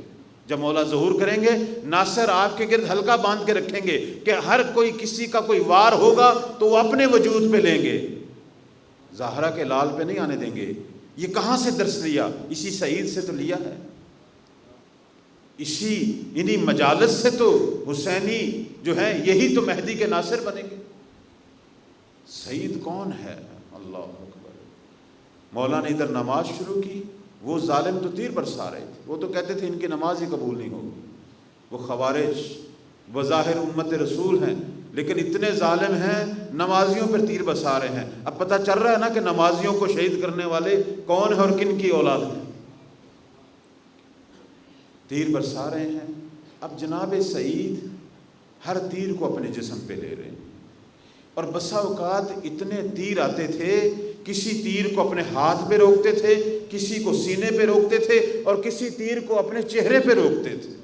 جب مولا ظہور کریں گے ناصر آپ کے گرد حلقہ باندھ کے رکھیں گے کہ ہر کوئی کسی کا کوئی وار ہوگا تو وہ اپنے وجود پہ لیں گے، زہرا کے لال پہ نہیں آنے دیں گے۔ یہ کہاں سے درس لیا؟ اسی سعید سے تو لیا ہے، انہی مجالس سے تو حسینی جو ہیں یہی تو مہدی کے ناصر بنیں گے۔ سعید کون ہے؟ اللہ اکبر۔ مولا نے ادھر نماز شروع کی، وہ ظالم تو تیر برسا رہے تھے، وہ تو کہتے تھے ان کی نماز ہی قبول نہیں ہوگی۔ وہ خوارج بظاہر امت رسول ہیں لیکن اتنے ظالم ہیں، نمازیوں پر تیر برسا رہے ہیں۔ اب پتہ چل رہا ہے نا کہ نمازیوں کو شہید کرنے والے کون ہیں اور کن کی اولاد ہیں۔ تیر برسا رہے ہیں۔ اب جناب سعید ہر تیر کو اپنے جسم پہ لے رہے ہیں، اور بسا اوقات اتنے تیر آتے تھے، کسی تیر کو اپنے ہاتھ پہ روکتے تھے، کسی کو سینے پہ روکتے تھے، اور کسی تیر کو اپنے چہرے پہ روکتے تھے۔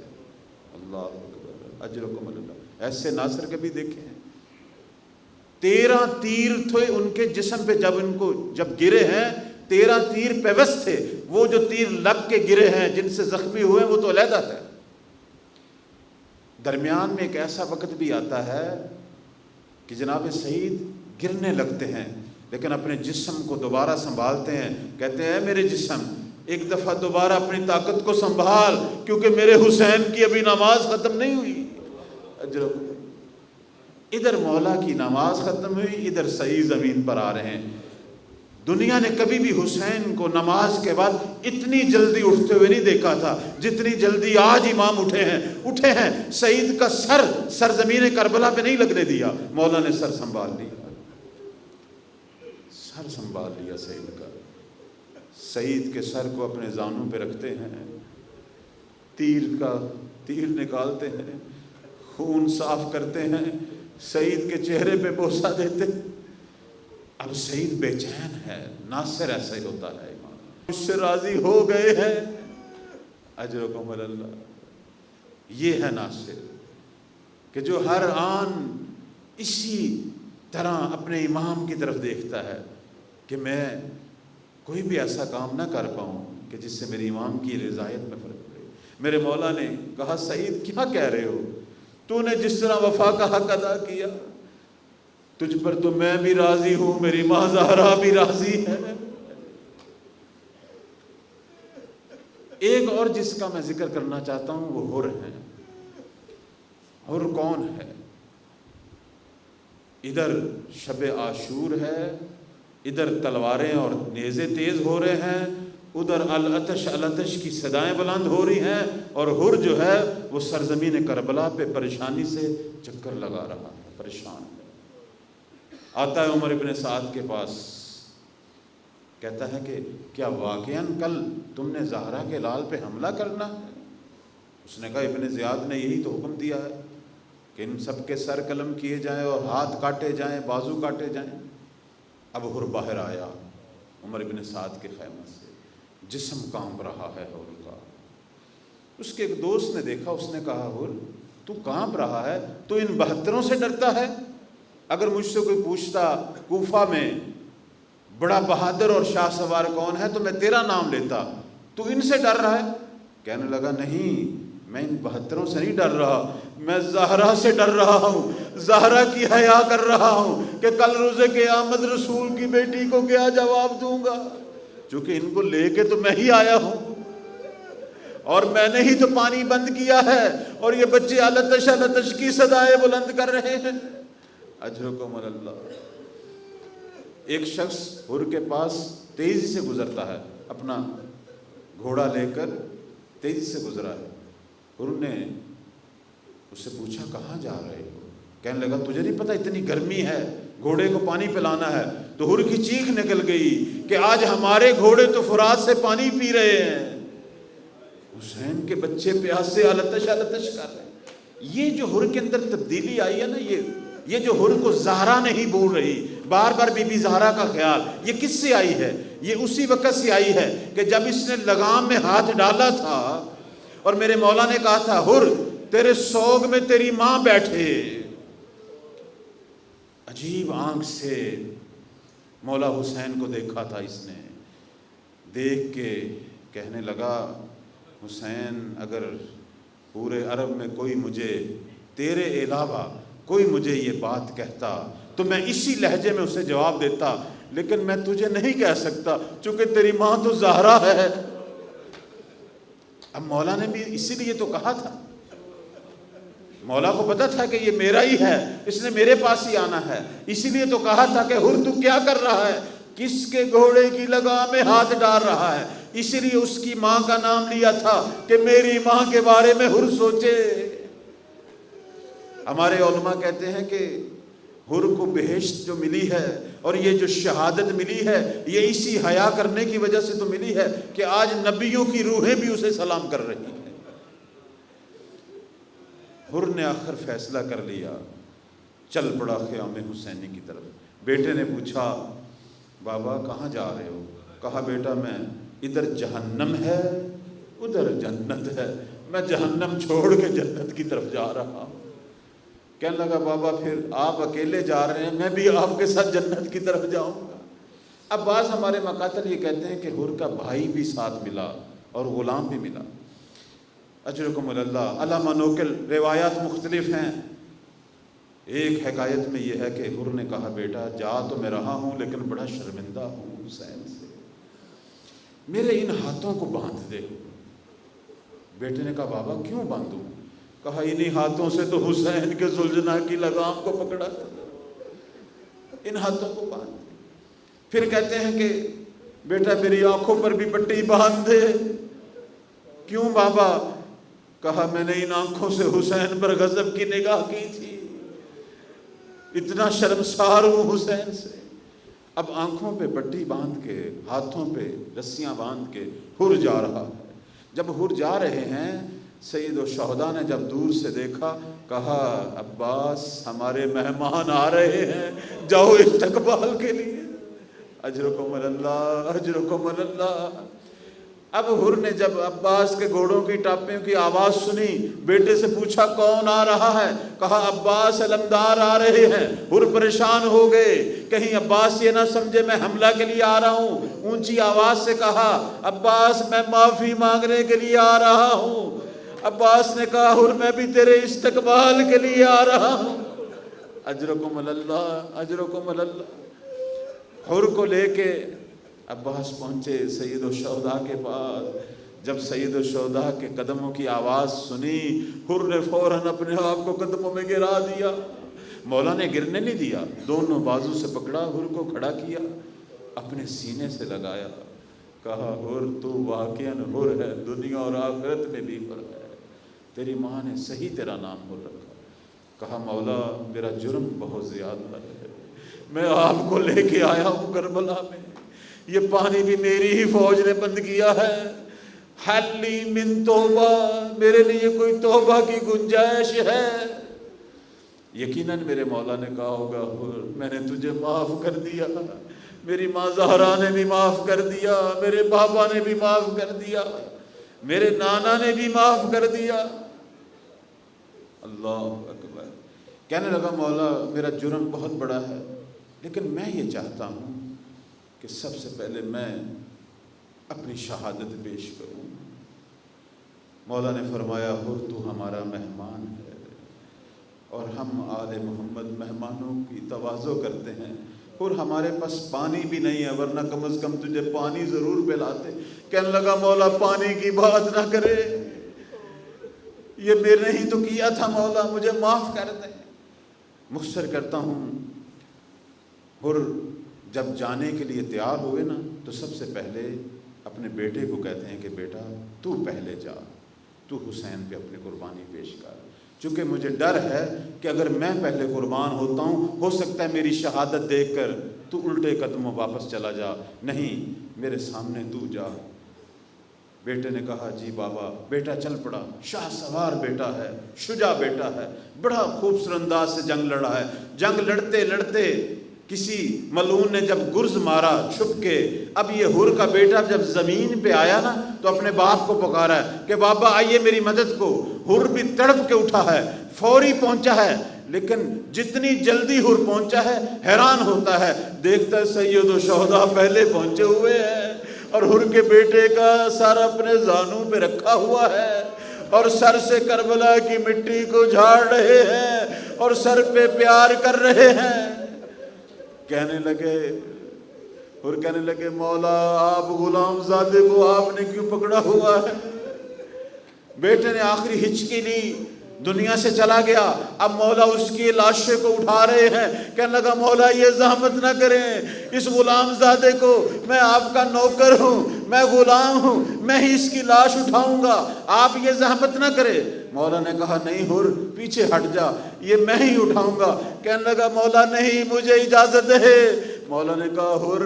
اللہ اکبر، اجرکم اللہ۔ ایسے ناصر کبھی دیکھے ہیں؟ 13 تیر تھے ان کے جسم پہ، جب گرے ہیں 13 تیر پیوست تھے۔ وہ جو تیر لگ کے گرے ہیں جن سے زخمی ہوئے وہ تو علیحدہ ہے۔ درمیان میں ایک ایسا وقت بھی آتا ہے کہ جناب سعید گرنے لگتے ہیں لیکن اپنے جسم کو دوبارہ سنبھالتے ہیں، کہتے ہیں میرے جسم ایک دفعہ دوبارہ اپنی طاقت کو سنبھال، کیونکہ میرے حسین کی ابھی نماز ختم نہیں ہوئی۔ ادھر مولا کی نماز ختم ہوئی، ادھر سعید زمین پر آ رہے ہیں۔ دنیا نے کبھی بھی حسین کو نماز کے بعد اتنی جلدی اٹھتے ہوئے نہیں دیکھا تھا جتنی جلدی آج امام اٹھے ہیں۔ سعید کا سر زمین کربلا پہ نہیں لگنے دیا، مولا نے سر سنبھال لیا سعید کا۔ سعید کے سر کو اپنے زانوں پہ رکھتے ہیں، تیر نکالتے ہیں، خون صاف کرتے ہیں، سعید کے چہرے پہ بوسہ دیتے ہیں۔ اب سعید بے چین ہے، ناصر ایسا ہی ہوتا ہے، اس سے راضی ہو گئے ہیں، اجرکم اللہ۔ یہ ہے ناصر کہ جو ہر آن اسی طرح اپنے امام کی طرف دیکھتا ہے کہ میں کوئی بھی ایسا کام نہ کر پاؤں کہ جس سے میری امام کی رضایت میں فرق پڑے۔ میرے مولا نے کہا سعید کیا کہہ رہے ہو؟ تو نے جس طرح وفا کا حق ادا کیا تجھ پر تو میں بھی راضی ہوں، میری ماں زہرا بھی راضی ہے۔ ایک اور جس کا میں ذکر کرنا چاہتا ہوں وہ حر ہیں، حر کون ہے؟ ادھر شب عاشور ہے، ادھر تلواریں اور نیزے تیز ہو رہے ہیں، ادھر العطش العطش کی صدائیں بلند ہو رہی ہیں، اور حر جو ہے وہ سرزمین کربلا پہ پریشانی سے چکر لگا رہا ہے، پریشان ہے۔ آتا ہے عمر ابن سعد کے پاس، کہتا ہے کہ کیا واقعاً کل تم نے زہرا کے لال پہ حملہ کرنا ہے؟ اس نے کہا ابن زیاد نے یہی تو حکم دیا ہے کہ ان سب کے سر قلم کیے جائیں اور ہاتھ کاٹے جائیں، بازو کاٹے جائیں۔ اب حر باہر آیا عمر ابن سعد کے خیمے سے، جسم کانپ رہا ہے حر کا۔ اس کے ایک دوست نے دیکھا، اس نے کہا حر تو کانپ رہا ہے، تو ان 72 سے ڈرتا ہے؟ اگر مجھ سے کوئی پوچھتا کوفہ میں بڑا بہادر اور شاہ سوار کون ہے تو میں تیرا نام لیتا، تو ان سے ڈر رہا ہے؟ کہنے لگا نہیں، میں ان 72 سے نہیں ڈر رہا، میں زہرا سے ڈر رہا ہوں، زہرا کی حیا کر رہا ہوں کہ کل روز قیامت رسول کی بیٹی کو کیا جواب دوں گا، چونکہ ان کو لے کے تو میں ہی آیا ہوں اور میں نے ہی تو پانی بند کیا ہے، اور یہ بچے التش التش کی صدائیں بلند کر رہے ہیں۔ اجرکم اللہ۔ ایک شخص حر کے پاس تیزی سے گزرتا ہے، اپنا گھوڑا لے کر تیزی سے گزرا ہے۔ حر نے اس سے پوچھا کہاں جا رہے ہو؟ کہنے لگا تجھے نہیں پتہ اتنی گرمی ہے، گھوڑے کو پانی پلانا ہے۔ تو حر کی چیخ نکل گئی کہ آج ہمارے گھوڑے تو فرات سے پانی پی رہے ہیں، حسین کے بچے پیاسے التش التش کر رہے ہیں۔ یہ جو حر کے اندر تبدیلی آئی ہے نا، یہ جو حر کو زہرا نہیں بول رہی، بار بار بی بی زہرا کا خیال، یہ کس سے آئی ہے؟ یہ اسی وقت سے آئی ہے کہ جب اس نے لگام میں ہاتھ ڈالا تھا اور میرے مولا نے کہا تھا حر تیرے سوگ میں تیری ماں بیٹھے۔ عجیب آنکھ سے مولا حسین کو دیکھا تھا اس نے، دیکھ کے کہنے لگا حسین اگر پورے عرب میں کوئی مجھے تیرے علاوہ کوئی مجھے یہ بات کہتا تو میں اسی لہجے میں اسے جواب دیتا، لیکن میں تجھے نہیں کہہ سکتا چونکہ تیری ماں تو زہرا ہے۔ اب مولا نے بھی اسی لیے تو کہا تھا، مولا کو پتا تھا کہ یہ میرا ہی ہے، اس نے میرے پاس ہی آنا ہے، اسی لیے تو کہا تھا کہ حر تو کیا کر رہا ہے، کس کے گھوڑے کی لگام میں ہاتھ ڈال رہا ہے؟ اسی لیے اس کی ماں کا نام لیا تھا کہ میری ماں کے بارے میں حر سوچے۔ ہمارے علماء کہتے ہیں کہ حر کو بہشت جو ملی ہے اور یہ جو شہادت ملی ہے، یہ اسی حیا کرنے کی وجہ سے تو ملی ہے کہ آج نبیوں کی روحیں بھی اسے سلام کر رہی ہیں۔ حر نے آخر فیصلہ کر لیا، چل پڑا خیام حسینی کی طرف۔ بیٹے نے پوچھا بابا کہاں جا رہے ہو؟ کہا بیٹا میں ادھر جہنم ہے ادھر جنت ہے، میں جہنم چھوڑ کے جنت کی طرف جا رہا ہوں۔ کہنے لگا بابا پھر آپ اکیلے جا رہے ہیں، میں بھی آپ کے ساتھ جنت کی طرف جاؤں گا۔ اب بعض ہمارے مقاتل یہ کہتے ہیں کہ حر کا بھائی بھی ساتھ ملا اور غلام بھی ملا۔ اجرکم اللہ، علامہ نوکل روایات مختلف ہیں۔ ایک حکایت میں یہ ہے کہ حر نے کہا بیٹا جا تو میں رہا ہوں لیکن بڑا شرمندہ ہوں حسین سے، میرے ان ہاتھوں کو باندھ دے۔ بیٹے نے کہا بابا کیوں باندھوں؟ کہا انہی ہاتھوں سے تو حسین کے زلجنا کی لگام کو پکڑا تھا، ان ہاتھوں کو باندھ دے۔ پھر کہتے ہیں کہ بیٹا میری آنکھوں پر بھی پٹی باندھ دے۔ کیوں بابا؟ کہا میں نے ان آنکھوں سے حسین پر غضب کی نگاہ کی تھی، اتنا شرمسار ہوں حسین سے۔ اب آنکھوں پہ پٹی باندھ کے، ہاتھوں پہ رسیاں باندھ کے حر جا رہا ہے۔ جب حر جا رہے ہیں، سید الشہداء نے جب دور سے دیکھا، کہا عباس ہمارے مہمان آ رہے ہیں، جاؤ استقبال کے لیے۔ اجرکم اللہ اجرکم اللہ۔ اب حر نے جب عباس کے گھوڑوں کی ٹاپیوں کی آواز سنی، بیٹے سے پوچھا کون آ رہا ہے؟ کہا عباس علمدار آ رہے ہیں۔ حر پریشان ہو گئے، کہیں عباس یہ نہ سمجھے میں حملہ کے لیے آ رہا ہوں۔ اونچی آواز سے کہا عباس میں معافی مانگنے کے لیے آ رہا ہوں۔ عباس نے کہا حر میں بھی تیرے استقبال کے لیے آ رہا ہوں۔ اجرکم اللہ اجرکم اللہ۔ حر کو لے کے عباس پہنچے سید الشہداء کے پاس۔ جب سید الشہداء کے قدموں کی آواز سنی، حر نے فوراً اپنے آپ کو قدموں میں گرا دیا۔ مولا نے گرنے نہیں دیا، دونوں بازو سے پکڑا، حر کو کھڑا کیا، اپنے سینے سے لگایا، کہا حر تو واقعاً حر ہے، دنیا اور آخرت میں بھی حر ہے، تیری ماں نے صحیح تیرا نام حر رکھا۔ کہا مولا میرا جرم بہت زیادہ ہے، میں آپ کو لے کے آیا ہوں کربلا میں، یہ پانی بھی میری ہی فوج نے بند کیا ہے، حلی من توبہ، میرے لیے کوئی توبہ کی گنجائش ہے؟ یقیناً میرے مولا نے کہا ہوگا حر میں نے تجھے معاف کر دیا، میری ماں زہرا نے بھی معاف کر دیا، میرے بابا نے بھی معاف کر دیا، میرے نانا نے بھی معاف کر دیا۔ اللہ اکبر۔ کہنے لگا مولا میرا جرم بہت بڑا ہے، لیکن میں یہ چاہتا ہوں کہ سب سے پہلے میں اپنی شہادت پیش کروں۔ مولا نے فرمایا حر تو ہمارا مہمان ہے، اور ہم آل محمد مہمانوں کی تواضع کرتے ہیں، اور ہمارے پاس پانی بھی نہیں ہے، ورنہ کم از کم تجھے پانی ضرور پلاتے۔ کہنے لگا مولا پانی کی بات نہ کرے، یہ میں نے ہی تو کیا تھا، مولا مجھے معاف کر دیں۔ مختصر کرتا ہوں، حر جب جانے کے لیے تیار ہوئے نا تو سب سے پہلے اپنے بیٹے کو کہتے ہیں کہ بیٹا تو پہلے جا، تو حسین پہ اپنی قربانی پیش کر، چونکہ مجھے ڈر ہے کہ اگر میں پہلے قربان ہوتا ہوں ہو سکتا ہے میری شہادت دیکھ کر تو الٹے قدموں واپس چلا جا، نہیں میرے سامنے تو جا۔ بیٹے نے کہا جی بابا۔ بیٹا چل پڑا، شاہ سوار بیٹا ہے، شجاع بیٹا ہے، بڑا خوبصورت انداز سے جنگ لڑا ہے۔ جنگ لڑتے لڑتے کسی ملعون نے جب گرز مارا چھپ کے، اب یہ حر کا بیٹا جب زمین پہ آیا نا تو اپنے باپ کو پکارا ہے کہ بابا آئیے میری مدد کو۔ حر بھی تڑپ کے اٹھا ہے، فوری پہنچا ہے، لیکن جتنی جلدی حر پہنچا ہے حیران ہوتا ہے، دیکھتا ہے سید الشہداء پہلے پہنچے ہوئے ہیں، اور حر کے بیٹے کا سر اپنے زانوں پہ رکھا ہوا ہے، اور سر سے کربلا کی مٹی کو جھاڑ رہے ہیں، اور سر پہ پیار کر رہے ہیں۔ کہنے لگے حر کہنے لگے مولا آپ غلام زادے کو آپ نے کیوں پکڑا ہوا ہے؟ بیٹے نے آخری ہچکی لی، دنیا سے چلا گیا، اب مولا اس کی لاشے کو اٹھا رہے ہیں۔ کہنے لگا مولا یہ زحمت نہ کریں، اس غلام زادے کو، میں آپ کا نوکر ہوں، میں غلام ہوں، میں ہی اس کی لاش اٹھاؤں گا، آپ یہ زحمت نہ کریں۔ مولا نے کہا نہیں حر پیچھے ہٹ جا، یہ میں ہی اٹھاؤں گا۔ کہنے لگا مولا نہیں مجھے اجازت ہے۔ مولا نے کہا حر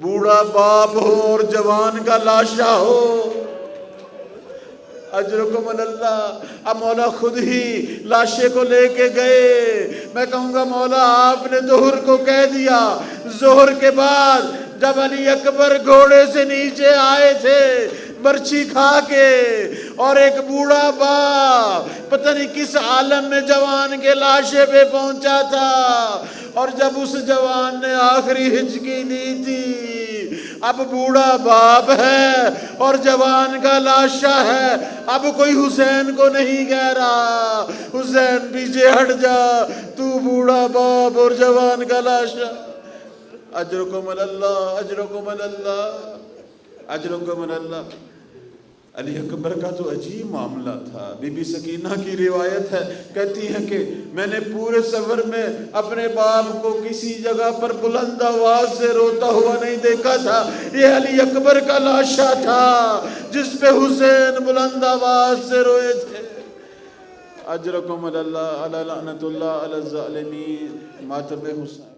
بوڑھا باپ ہو اور جوان کا لاشا ہو، اجرکم اللہ۔ اب مولا خود ہی لاشے کو لے کے گئے۔ میں کہوں گا مولا آپ نے تو حر کو کہہ دیا۔ ظہر کے بعد جب علی اکبر گھوڑے سے نیچے آئے تھے برچھی کھا کے، اور ایک بوڑھا باپ پتہ نہیں کس عالم میں جوان کے لاشے پہ پہنچا تھا، اور جب اس جوان نے آخری ہچکی لی تھی، اب بوڑھا باپ ہے اور جوان کا لاشا ہے، اب کوئی حسین کو نہیں کہہ رہا حسین پیچھے ہٹ جا، تو بوڑھا باپ اور جوان کا لاشا۔ اجرکم اللہ، اجرکم اللہ، اجرکم اللہ۔ علی اکبر کا تو عجیب معاملہ تھا۔ بی بی سکینہ کی روایت ہے، کہتی ہے کہ میں نے پورے سفر میں اپنے باپ کو کسی جگہ پر بلند آواز سے روتا ہوا نہیں دیکھا تھا، یہ علی اکبر کا لاشا تھا جس پہ حسین بلند آواز سے روئے تھے۔ اجرکم اللہ، علی لعنت اللہ علی الظالمین، ماتم حسین۔